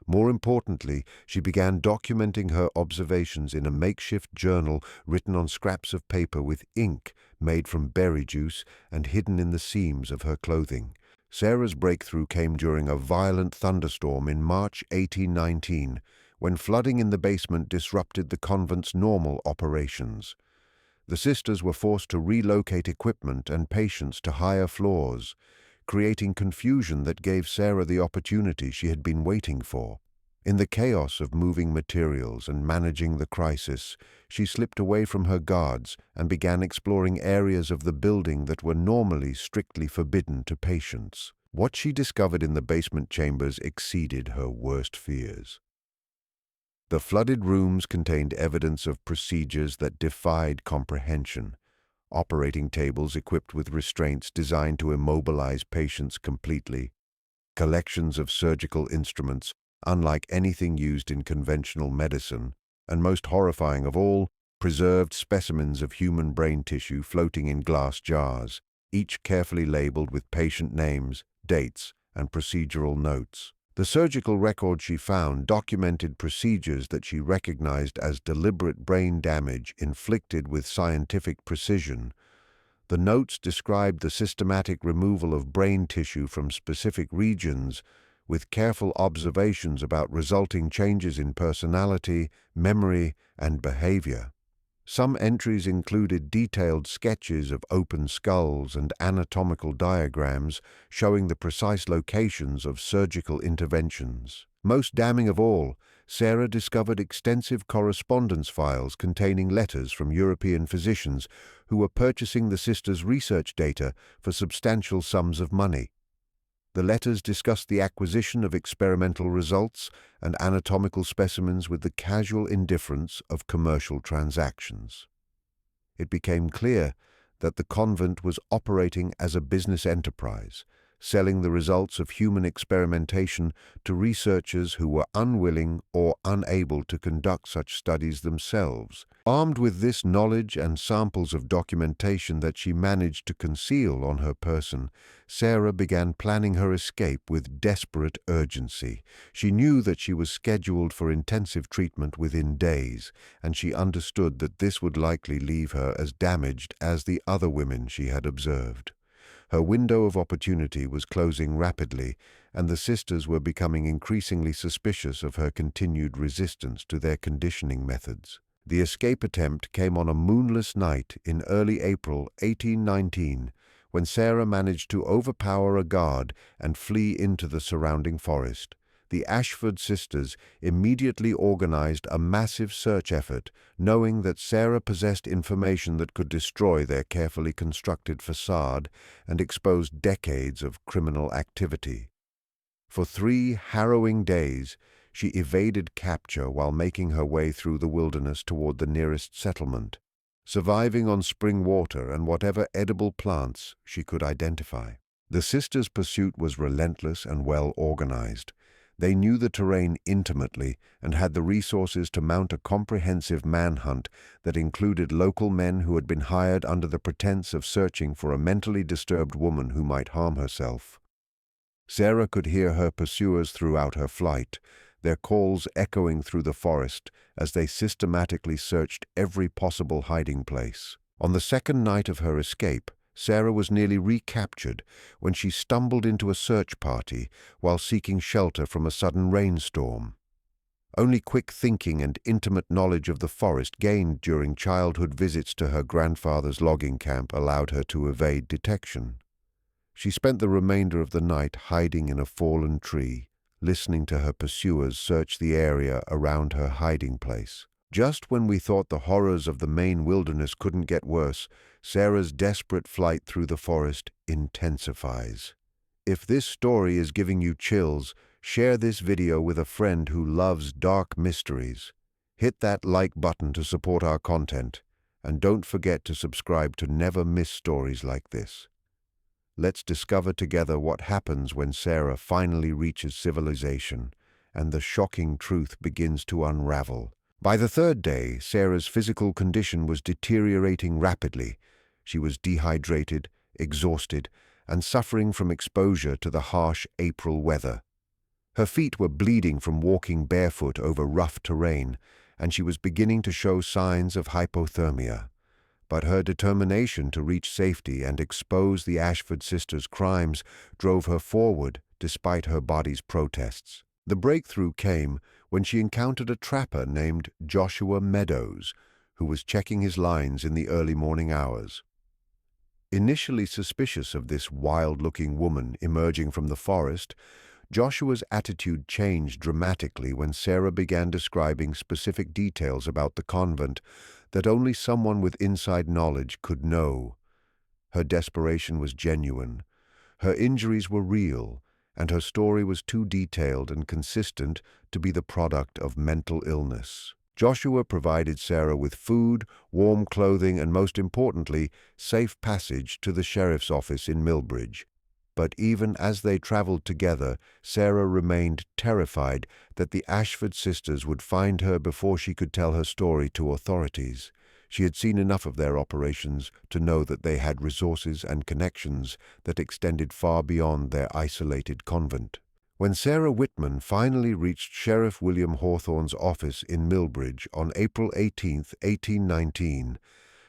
More importantly, she began documenting her observations in a makeshift journal written on scraps of paper with ink made from berry juice and hidden in the seams of her clothing. Sarah's breakthrough came during a violent thunderstorm in March 1819, when flooding in the basement disrupted the convent's normal operations. The sisters were forced to relocate equipment and patients to higher floors, creating confusion that gave Sarah the opportunity she had been waiting for. In the chaos of moving materials and managing the crisis, she slipped away from her guards and began exploring areas of the building that were normally strictly forbidden to patients. What she discovered in the basement chambers exceeded her worst fears. The flooded rooms contained evidence of procedures that defied comprehension: operating tables equipped with restraints designed to immobilize patients completely, collections of surgical instruments unlike anything used in conventional medicine, and most horrifying of all, preserved specimens of human brain tissue floating in glass jars, each carefully labeled with patient names, dates, and procedural notes. The surgical record she found documented procedures that she recognized as deliberate brain damage inflicted with scientific precision. The notes described the systematic removal of brain tissue from specific regions, with careful observations about resulting changes in personality, memory, and behavior. Some entries included detailed sketches of open skulls and anatomical diagrams showing the precise locations of surgical interventions. Most damning of all, Sarah discovered extensive correspondence files containing letters from European physicians who were purchasing the sisters' research data for substantial sums of money. The letters discussed the acquisition of experimental results and anatomical specimens with the casual indifference of commercial transactions. It became clear that the convent was operating as a business enterprise, selling the results of human experimentation to researchers who were unwilling or unable to conduct such studies themselves. Armed with this knowledge and samples of documentation that she managed to conceal on her person, Sarah began planning her escape with desperate urgency. She knew that she was scheduled for intensive treatment within days, and she understood that this would likely leave her as damaged as the other women she had observed. Her window of opportunity was closing rapidly, and the sisters were becoming increasingly suspicious of her continued resistance to their conditioning methods. The escape attempt came on a moonless night in early April 1819, when Sarah managed to overpower a guard and flee into the surrounding forest. The Ashford sisters immediately organized a massive search effort, knowing that Sarah possessed information that could destroy their carefully constructed facade and expose decades of criminal activity. For 3 harrowing days, she evaded capture while making her way through the wilderness toward the nearest settlement, surviving on spring water and whatever edible plants she could identify. The sisters' pursuit was relentless and well organized. They knew the terrain intimately and had the resources to mount a comprehensive manhunt that included local men who had been hired under the pretense of searching for a mentally disturbed woman who might harm herself. Sarah could hear her pursuers throughout her flight, their calls echoing through the forest as they systematically searched every possible hiding place. On the second night of her escape, Sarah was nearly recaptured when she stumbled into a search party while seeking shelter from a sudden rainstorm. Only quick thinking and intimate knowledge of the forest gained during childhood visits to her grandfather's logging camp allowed her to evade detection. She spent the remainder of the night hiding in a fallen tree, listening to her pursuers search the area around her hiding place. Just when we thought the horrors of the Maine wilderness couldn't get worse, Sarah's desperate flight through the forest intensifies. If this story is giving you chills, share this video with a friend who loves dark mysteries. Hit that like button to support our content, and don't forget to subscribe to never miss stories like this. Let's discover together what happens when Sarah finally reaches civilization, and the shocking truth begins to unravel. By the 3rd day, Sarah's physical condition was deteriorating rapidly. She was dehydrated, exhausted, and suffering from exposure to the harsh April weather. Her feet were bleeding from walking barefoot over rough terrain, and she was beginning to show signs of hypothermia. But her determination to reach safety and expose the Ashford sisters' crimes drove her forward despite her body's protests. The breakthrough came when she encountered a trapper named Joshua Meadows, who was checking his lines in the early morning hours. Initially suspicious of this wild-looking woman emerging from the forest, Joshua's attitude changed dramatically when Sarah began describing specific details about the convent that only someone with inside knowledge could know. Her desperation was genuine. Her injuries were real, and her story was too detailed and consistent to be the product of mental illness. Joshua provided Sarah with food, warm clothing, and most importantly, safe passage to the sheriff's office in Millbridge. But even as they traveled together, Sarah remained terrified that the Ashford sisters would find her before she could tell her story to authorities. She had seen enough of their operations to know that they had resources and connections that extended far beyond their isolated convent. When Sarah Whitman finally reached Sheriff William Hawthorne's office in Millbridge on April 18, 1819,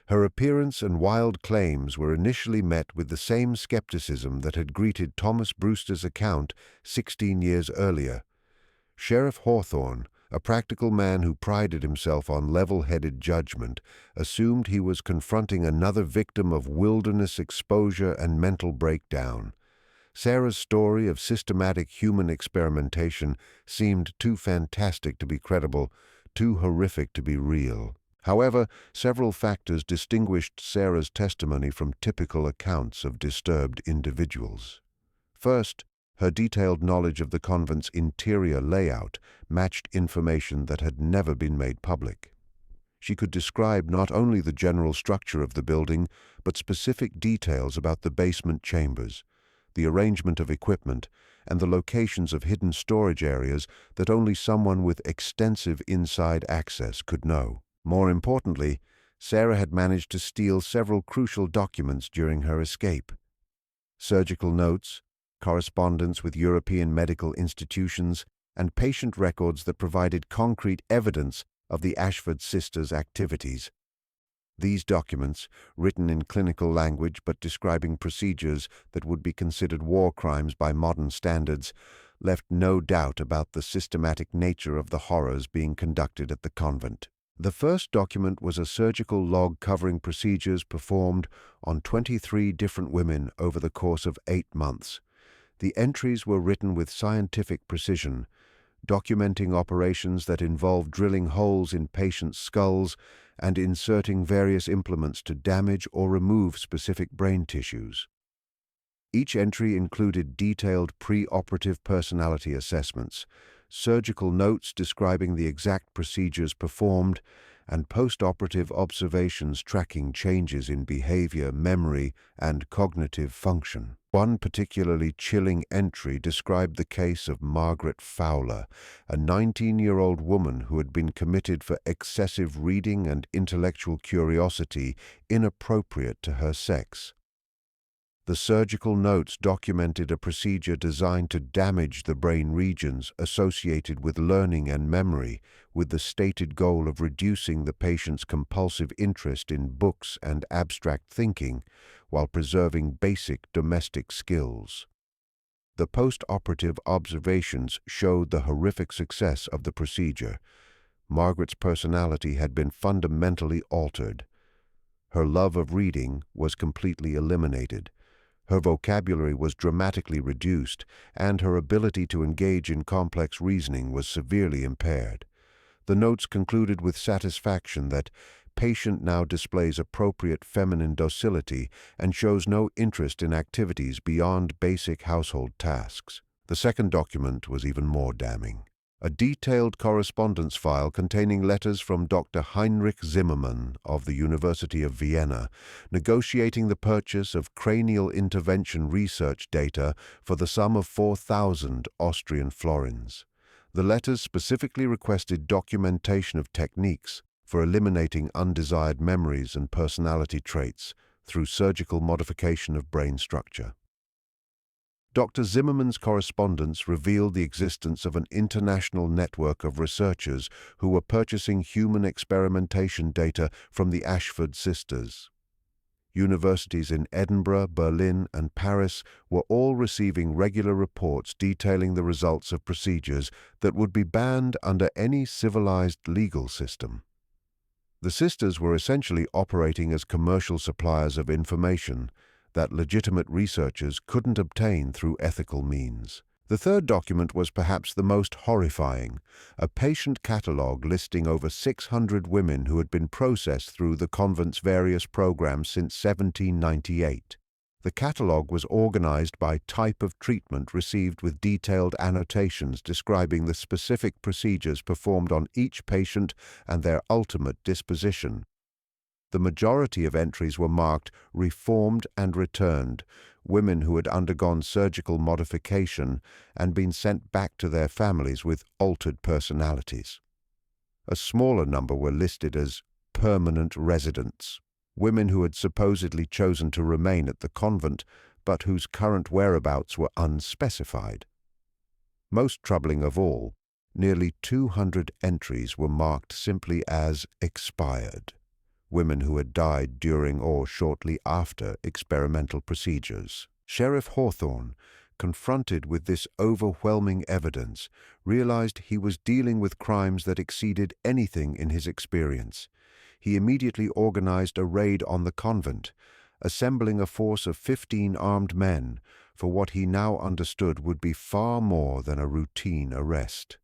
her appearance and wild claims were initially met with the same skepticism that had greeted Thomas Brewster's account 16 years earlier. Sheriff Hawthorne, a practical man who prided himself on level-headed judgment, assumed he was confronting another victim of wilderness exposure and mental breakdown. Sarah's story of systematic human experimentation seemed too fantastic to be credible, too horrific to be real. However, several factors distinguished Sarah's testimony from typical accounts of disturbed individuals. First, her detailed knowledge of the convent's interior layout matched information that had never been made public. She could describe not only the general structure of the building, but specific details about the basement chambers, the arrangement of equipment, and the locations of hidden storage areas that only someone with extensive inside access could know. More importantly, Sarah had managed to steal several crucial documents during her escape. Surgical notes, correspondence with European medical institutions, and patient records that provided concrete evidence of the Ashford sisters' activities. These documents, written in clinical language but describing procedures that would be considered war crimes by modern standards, left no doubt about the systematic nature of the horrors being conducted at the convent. The first document was a surgical log covering procedures performed on 23 different women over the course of 8 months. The entries were written with scientific precision, documenting operations that involved drilling holes in patients' skulls and inserting various implements to damage or remove specific brain tissues. Each entry included detailed pre-operative personality assessments, surgical notes describing the exact procedures performed, and post-operative observations tracking changes in behavior, memory, and cognitive function. One particularly chilling entry described the case of Margaret Fowler, a 19-year-old woman who had been committed for excessive reading and intellectual curiosity inappropriate to her sex. The surgical notes documented a procedure designed to damage the brain regions associated with learning and memory, with the stated goal of reducing the patient's compulsive interest in books and abstract thinking while preserving basic domestic skills. The post-operative observations showed the horrific success of the procedure. Margaret's personality had been fundamentally altered. Her love of reading was completely eliminated. Her vocabulary was dramatically reduced, and her ability to engage in complex reasoning was severely impaired. The notes concluded with satisfaction that patient now displays appropriate feminine docility and shows no interest in activities beyond basic household tasks. The second document was even more damning. A detailed correspondence file containing letters from Dr. Heinrich Zimmermann of the University of Vienna, negotiating the purchase of cranial intervention research data for the sum of 4,000 Austrian florins. The letters specifically requested documentation of techniques for eliminating undesired memories and personality traits through surgical modification of brain structure. Dr. Zimmermann's correspondence revealed the existence of an international network of researchers who were purchasing human experimentation data from the Ashford sisters. Universities in Edinburgh, Berlin, and Paris were all receiving regular reports detailing the results of procedures that would be banned under any civilized legal system. The sisters were essentially operating as commercial suppliers of information that legitimate researchers couldn't obtain through ethical means. The third document was perhaps the most horrifying, a patient catalogue listing over 600 women who had been processed through the convent's various programs since 1798. The catalogue was organized by type of treatment received with detailed annotations describing the specific procedures performed on each patient and their ultimate disposition. The majority of entries were marked reformed and returned, women who had undergone surgical modification and been sent back to their families with altered personalities. A smaller number were listed as permanent residents, women who had supposedly chosen to remain at the convent, but whose current whereabouts were unspecified. Most troubling of all, nearly 200 entries were marked simply as expired, women who had died during or shortly after experimental procedures. Sheriff Hawthorne, confronted with this overwhelming evidence, realized he was dealing with crimes that exceeded anything in his experience. He immediately organized a raid on the convent, assembling a force of 15 armed men for what he now understood would be far more than a routine arrest.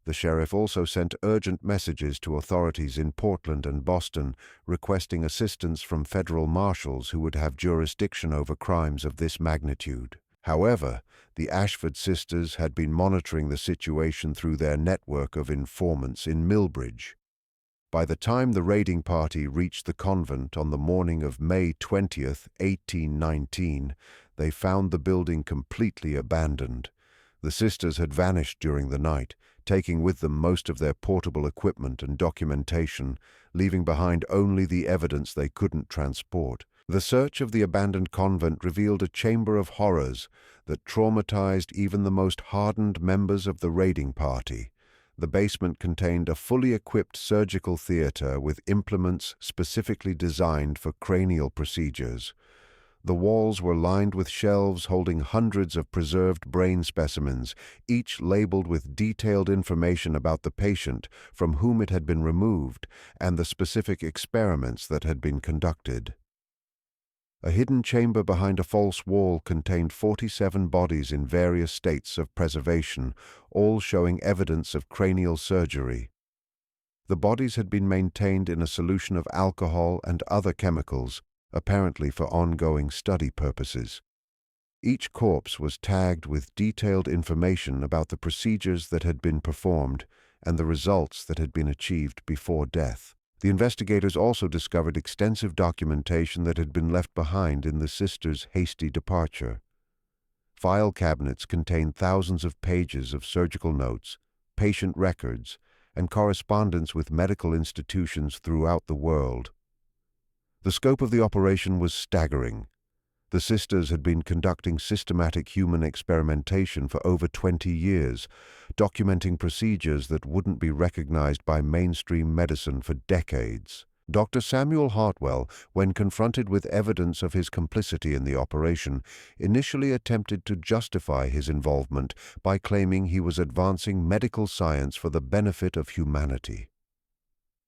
The sheriff also sent urgent messages to authorities in Portland and Boston requesting assistance from federal marshals who would have jurisdiction over crimes of this magnitude. However, the Ashford sisters had been monitoring the situation through their network of informants in Millbridge. By the time the raiding party reached the convent on the morning of May 20th, 1819, they found the building completely abandoned. The sisters had vanished during the night, taking with them most of their portable equipment and documentation, leaving behind only the evidence they couldn't transport. The search of the abandoned convent revealed a chamber of horrors that traumatized even the most hardened members of the raiding party. The basement contained a fully equipped surgical theater with implements specifically designed for cranial procedures. The walls were lined with shelves holding hundreds of preserved brain specimens, each labeled with detailed information about the patient, from whom it had been removed, and the specific experiments that had been conducted. A hidden chamber behind a false wall contained 47 bodies in various states of preservation, all showing evidence of cranial surgery. The bodies had been maintained in a solution of alcohol and other chemicals, apparently for ongoing study purposes. Each corpse was tagged with detailed information about the procedures that had been performed and the results that had been achieved before death. The investigators also discovered extensive documentation that had been left behind in the sisters' hasty departure. File cabinets contained thousands of pages of surgical notes, patient records, and correspondence with medical institutions throughout the world. The scope of the operation was staggering. The sisters had been conducting systematic human experimentation for over 20 years, documenting procedures that wouldn't be recognized by mainstream medicine for decades. Dr. Samuel Hartwell, when confronted with evidence of his complicity in the operation, initially attempted to justify his involvement by claiming he was advancing medical science for the benefit of humanity.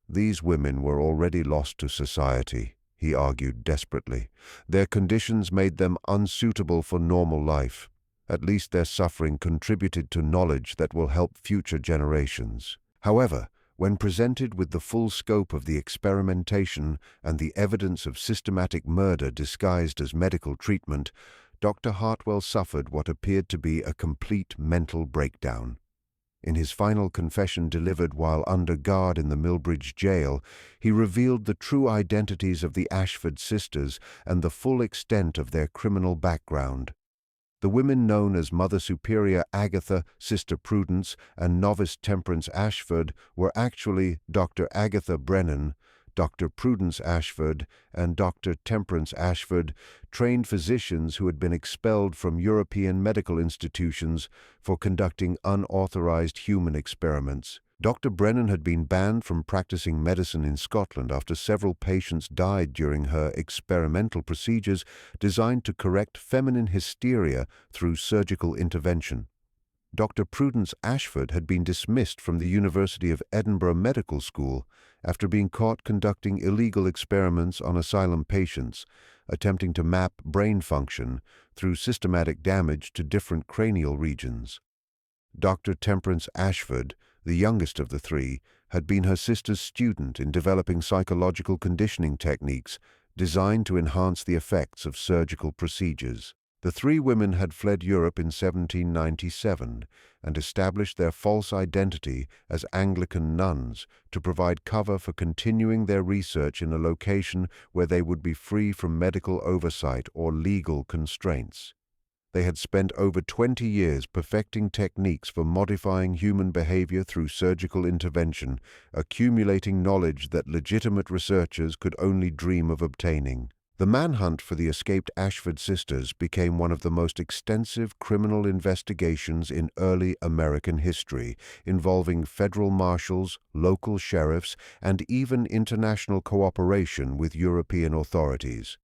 These women were already lost to society, he argued desperately. Their conditions made them unsuitable for normal life. At least their suffering contributed to knowledge that will help future generations. However, when presented with the full scope of the experimentation and the evidence of systematic murder disguised as medical treatment, Dr. Hartwell suffered what appeared to be a complete mental breakdown. In his final confession delivered while under guard in the Millbridge jail, he revealed the true identities of the Ashford sisters and the full extent of their criminal background. The women known as Mother Superior Agatha, Sister Prudence, and Novice Temperance Ashford were actually Dr. Agatha Brennan, Dr. Prudence Ashford, and Dr. Temperance Ashford, trained physicians who had been expelled from European medical institutions for conducting unauthorized human experiments. Dr. Brennan had been banned from practicing medicine in Scotland after several patients died during her experimental procedures designed to correct feminine hysteria through surgical intervention. Dr. Prudence Ashford had been dismissed from the University of Edinburgh Medical School after being caught conducting illegal experiments on asylum patients, attempting to map brain function through systematic damage to different cranial regions. Dr. Temperance Ashford, the youngest of the three, had been her sister's student in developing psychological conditioning techniques designed to enhance the effects of surgical procedures. The three women had fled Europe in 1797 and established their false identity as Anglican nuns to provide cover for continuing their research in a location where they would be free from medical oversight or legal constraints. They had spent over 20 years perfecting techniques for modifying human behavior through surgical intervention, accumulating knowledge that legitimate researchers could only dream of obtaining. The manhunt for the escaped Ashford sisters became one of the most extensive criminal investigations in early American history, involving federal marshals, local sheriffs, and even international cooperation with European authorities.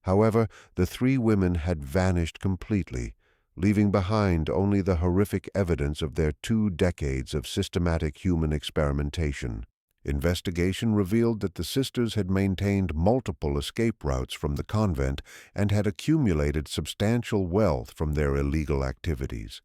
However, the three women had vanished completely, leaving behind only the horrific evidence of their 2 decades of systematic human experimentation. Investigation revealed that the sisters had maintained multiple escape routes from the convent and had accumulated substantial wealth from their illegal activities.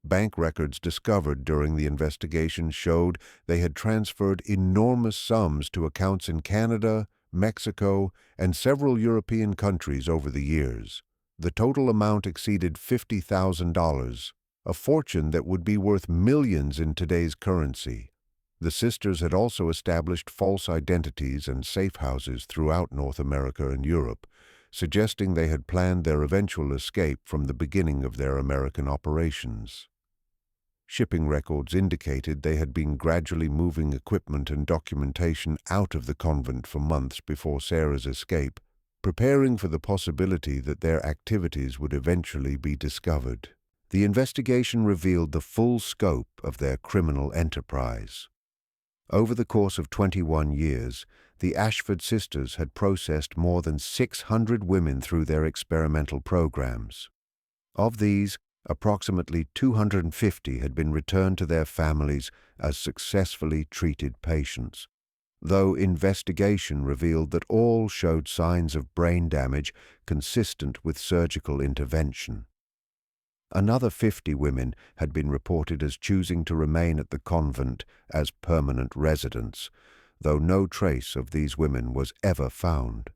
Bank records discovered during the investigation showed they had transferred enormous sums to accounts in Canada, Mexico, and several European countries over the years. The total amount exceeded $50,000, a fortune that would be worth millions in today's currency. The sisters had also established false identities and safe houses throughout North America and Europe, suggesting they had planned their eventual escape from the beginning of their American operations. Shipping records indicated they had been gradually moving equipment and documentation out of the convent for months before Sarah's escape, preparing for the possibility that their activities would eventually be discovered. The investigation revealed the full scope of their criminal enterprise. Over the course of 21 years, The Ashford sisters had processed more than 600 women through their experimental programs. Of these, approximately 250 had been returned to their families as successfully treated patients, though investigation revealed that all showed signs of brain damage consistent with surgical intervention. Another 50 women had been reported as choosing to remain at the convent as permanent residents, though no trace of these women was ever found.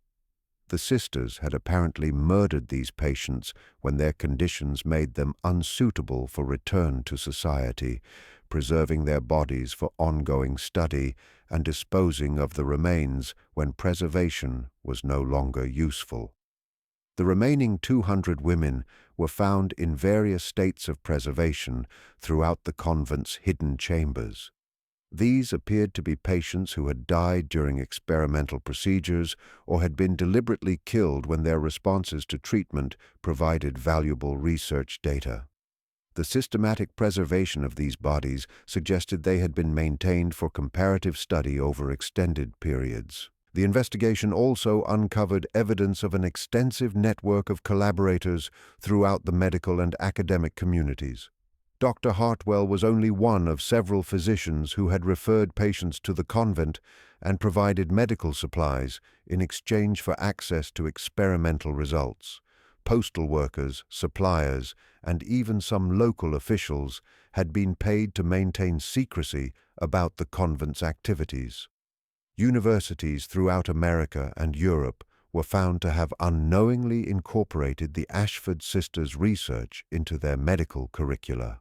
The sisters had apparently murdered these patients when their conditions made them unsuitable for return to society, preserving their bodies for ongoing study and disposing of the remains when preservation was no longer useful. The remaining 200 women were found in various states of preservation throughout the convent's hidden chambers. These appeared to be patients who had died during experimental procedures or had been deliberately killed when their responses to treatment provided valuable research data. The systematic preservation of these bodies suggested they had been maintained for comparative study over extended periods. The investigation also uncovered evidence of an extensive network of collaborators throughout the medical and academic communities. Dr. Hartwell was only one of several physicians who had referred patients to the convent and provided medical supplies in exchange for access to experimental results. Postal workers, suppliers, and even some local officials had been paid to maintain secrecy about the convent's activities. Universities throughout America and Europe were found to have unknowingly incorporated the Ashford sisters' research into their medical curricula.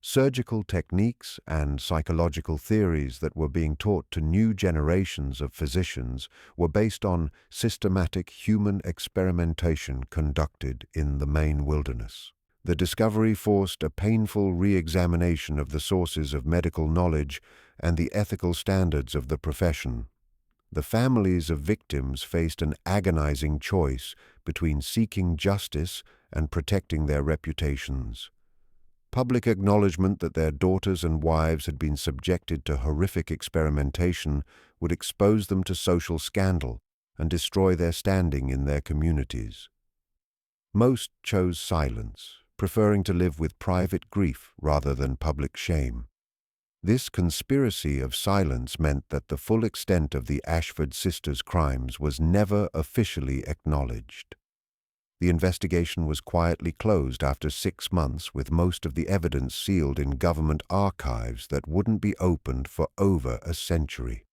Surgical techniques and psychological theories that were being taught to new generations of physicians were based on systematic human experimentation conducted in the Maine wilderness. The discovery forced a painful re-examination of the sources of medical knowledge and the ethical standards of the profession. The families of victims faced an agonizing choice between seeking justice and protecting their reputations. Public acknowledgement that their daughters and wives had been subjected to horrific experimentation would expose them to social scandal and destroy their standing in their communities. Most chose silence, preferring to live with private grief rather than public shame. This conspiracy of silence meant that the full extent of the Ashford sisters' crimes was never officially acknowledged. The investigation was quietly closed after 6 months, with most of the evidence sealed in government archives that wouldn't be opened for over a century.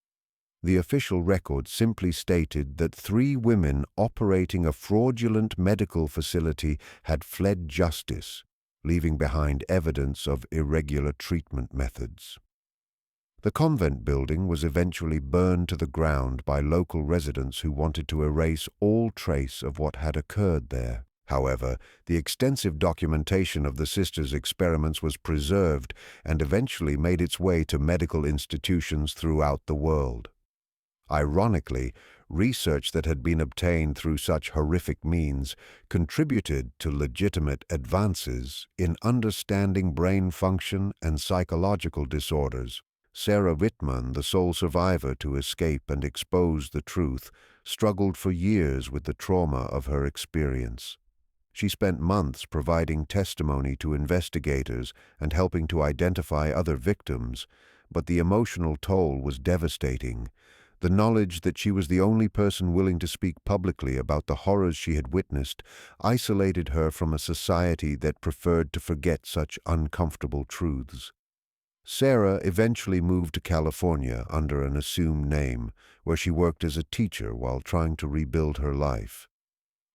The official record simply stated that 3 women operating a fraudulent medical facility had fled justice, leaving behind evidence of irregular treatment methods. The convent building was eventually burned to the ground by local residents who wanted to erase all trace of what had occurred there. However, the extensive documentation of the sisters' experiments was preserved and eventually made its way to medical institutions throughout the world. Ironically, research that had been obtained through such horrific means contributed to legitimate advances in understanding brain function and psychological disorders. Sarah Whitman, the sole survivor to escape and expose the truth, struggled for years with the trauma of her experience. She spent months providing testimony to investigators and helping to identify other victims, but the emotional toll was devastating. The knowledge that she was the only person willing to speak publicly about the horrors she had witnessed isolated her from a society that preferred to forget such uncomfortable truths. Sarah eventually moved to California under an assumed name, where she worked as a teacher while trying to rebuild her life.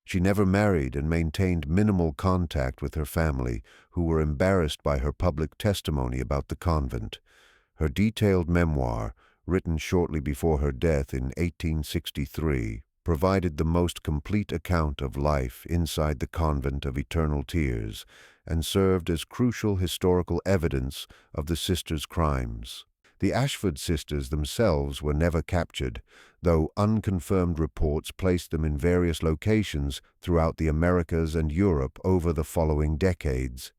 She never married and maintained minimal contact with her family, who were embarrassed by her public testimony about the convent. Her detailed memoir, written shortly before her death in 1863, provided the most complete account of life inside the Convent of Eternal Tears and served as crucial historical evidence of the sisters' crimes. The Ashford sisters themselves were never captured, though unconfirmed reports placed them in various locations throughout the Americas and Europe over the following decades.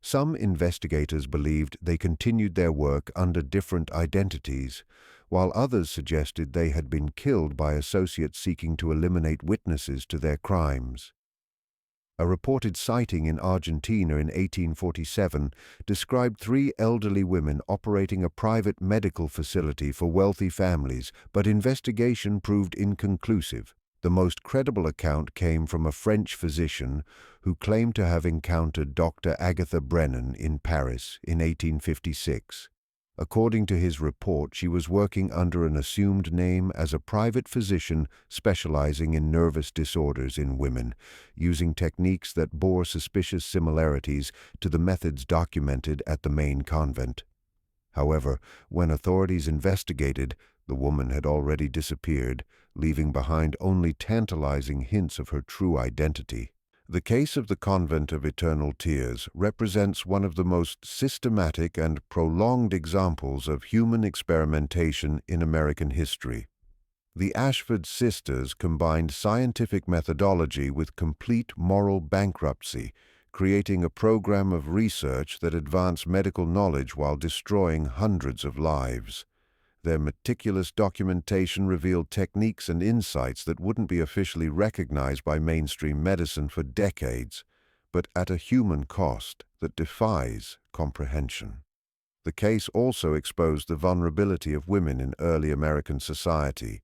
Some investigators believed they continued their work under different identities, while others suggested they had been killed by associates seeking to eliminate witnesses to their crimes. A reported sighting in Argentina in 1847 described three elderly women operating a private medical facility for wealthy families, but investigation proved inconclusive. The most credible account came from a French physician who claimed to have encountered Dr. Agatha Brennan in Paris in 1856. According to his report, she was working under an assumed name as a private physician specializing in nervous disorders in women, using techniques that bore suspicious similarities to the methods documented at the main convent. However, when authorities investigated, the woman had already disappeared, leaving behind only tantalizing hints of her true identity. The case of the Convent of Eternal Tears represents one of the most systematic and prolonged examples of human experimentation in American history. The Ashford sisters combined scientific methodology with complete moral bankruptcy, creating a program of research that advanced medical knowledge while destroying hundreds of lives. Their meticulous documentation revealed techniques and insights that wouldn't be officially recognized by mainstream medicine for decades, but at a human cost that defies comprehension. The case also exposed the vulnerability of women in early American society,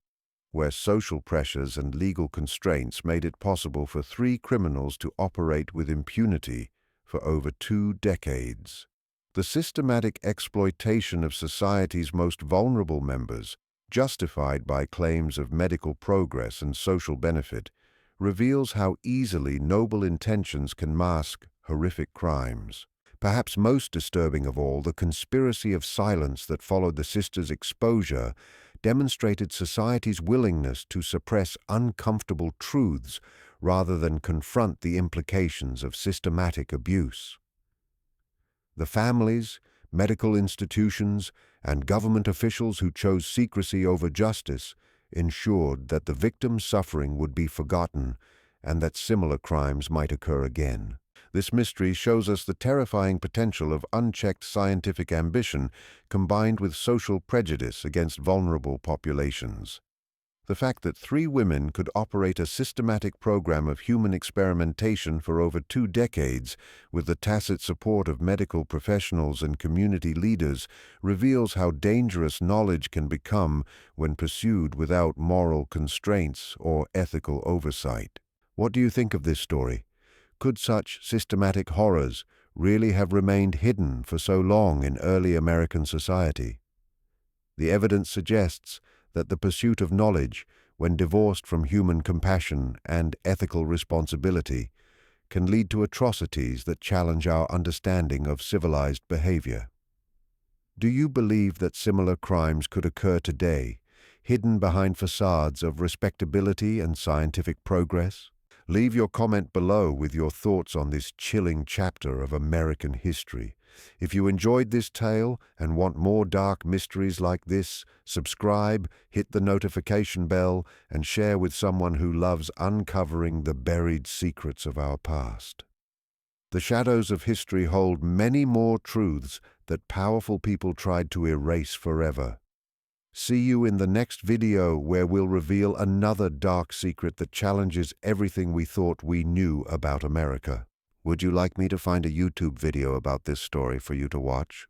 where social pressures and legal constraints made it possible for three criminals to operate with impunity for over 2 decades. The systematic exploitation of society's most vulnerable members, justified by claims of medical progress and social benefit, reveals how easily noble intentions can mask horrific crimes. Perhaps most disturbing of all, the conspiracy of silence that followed the sisters' exposure demonstrated society's willingness to suppress uncomfortable truths rather than confront the implications of systematic abuse. The families, medical institutions, and government officials who chose secrecy over justice ensured that the victims' suffering would be forgotten and that similar crimes might occur again. This mystery shows us the terrifying potential of unchecked scientific ambition combined with social prejudice against vulnerable populations. The fact that 3 women could operate a systematic program of human experimentation for over 2 decades with the tacit support of medical professionals and community leaders reveals how dangerous knowledge can become when pursued without moral constraints or ethical oversight. What do you think of this story? Could such systematic horrors really have remained hidden for so long in early American society? The evidence suggests that the pursuit of knowledge, when divorced from human compassion and ethical responsibility, can lead to atrocities that challenge our understanding of civilized behavior. Do you believe that similar crimes could occur today, hidden behind facades of respectability and scientific progress? Leave your comment below with your thoughts on this chilling chapter of American history. If you enjoyed this tale and want more dark mysteries like this, subscribe, hit the notification bell, and share with someone who loves uncovering the buried secrets of our past. The shadows of history hold many more truths that powerful people tried to erase forever. See you in the next video where we'll reveal another dark secret that challenges everything we thought we knew about America. Would you like me to find a YouTube video about this story for you to watch?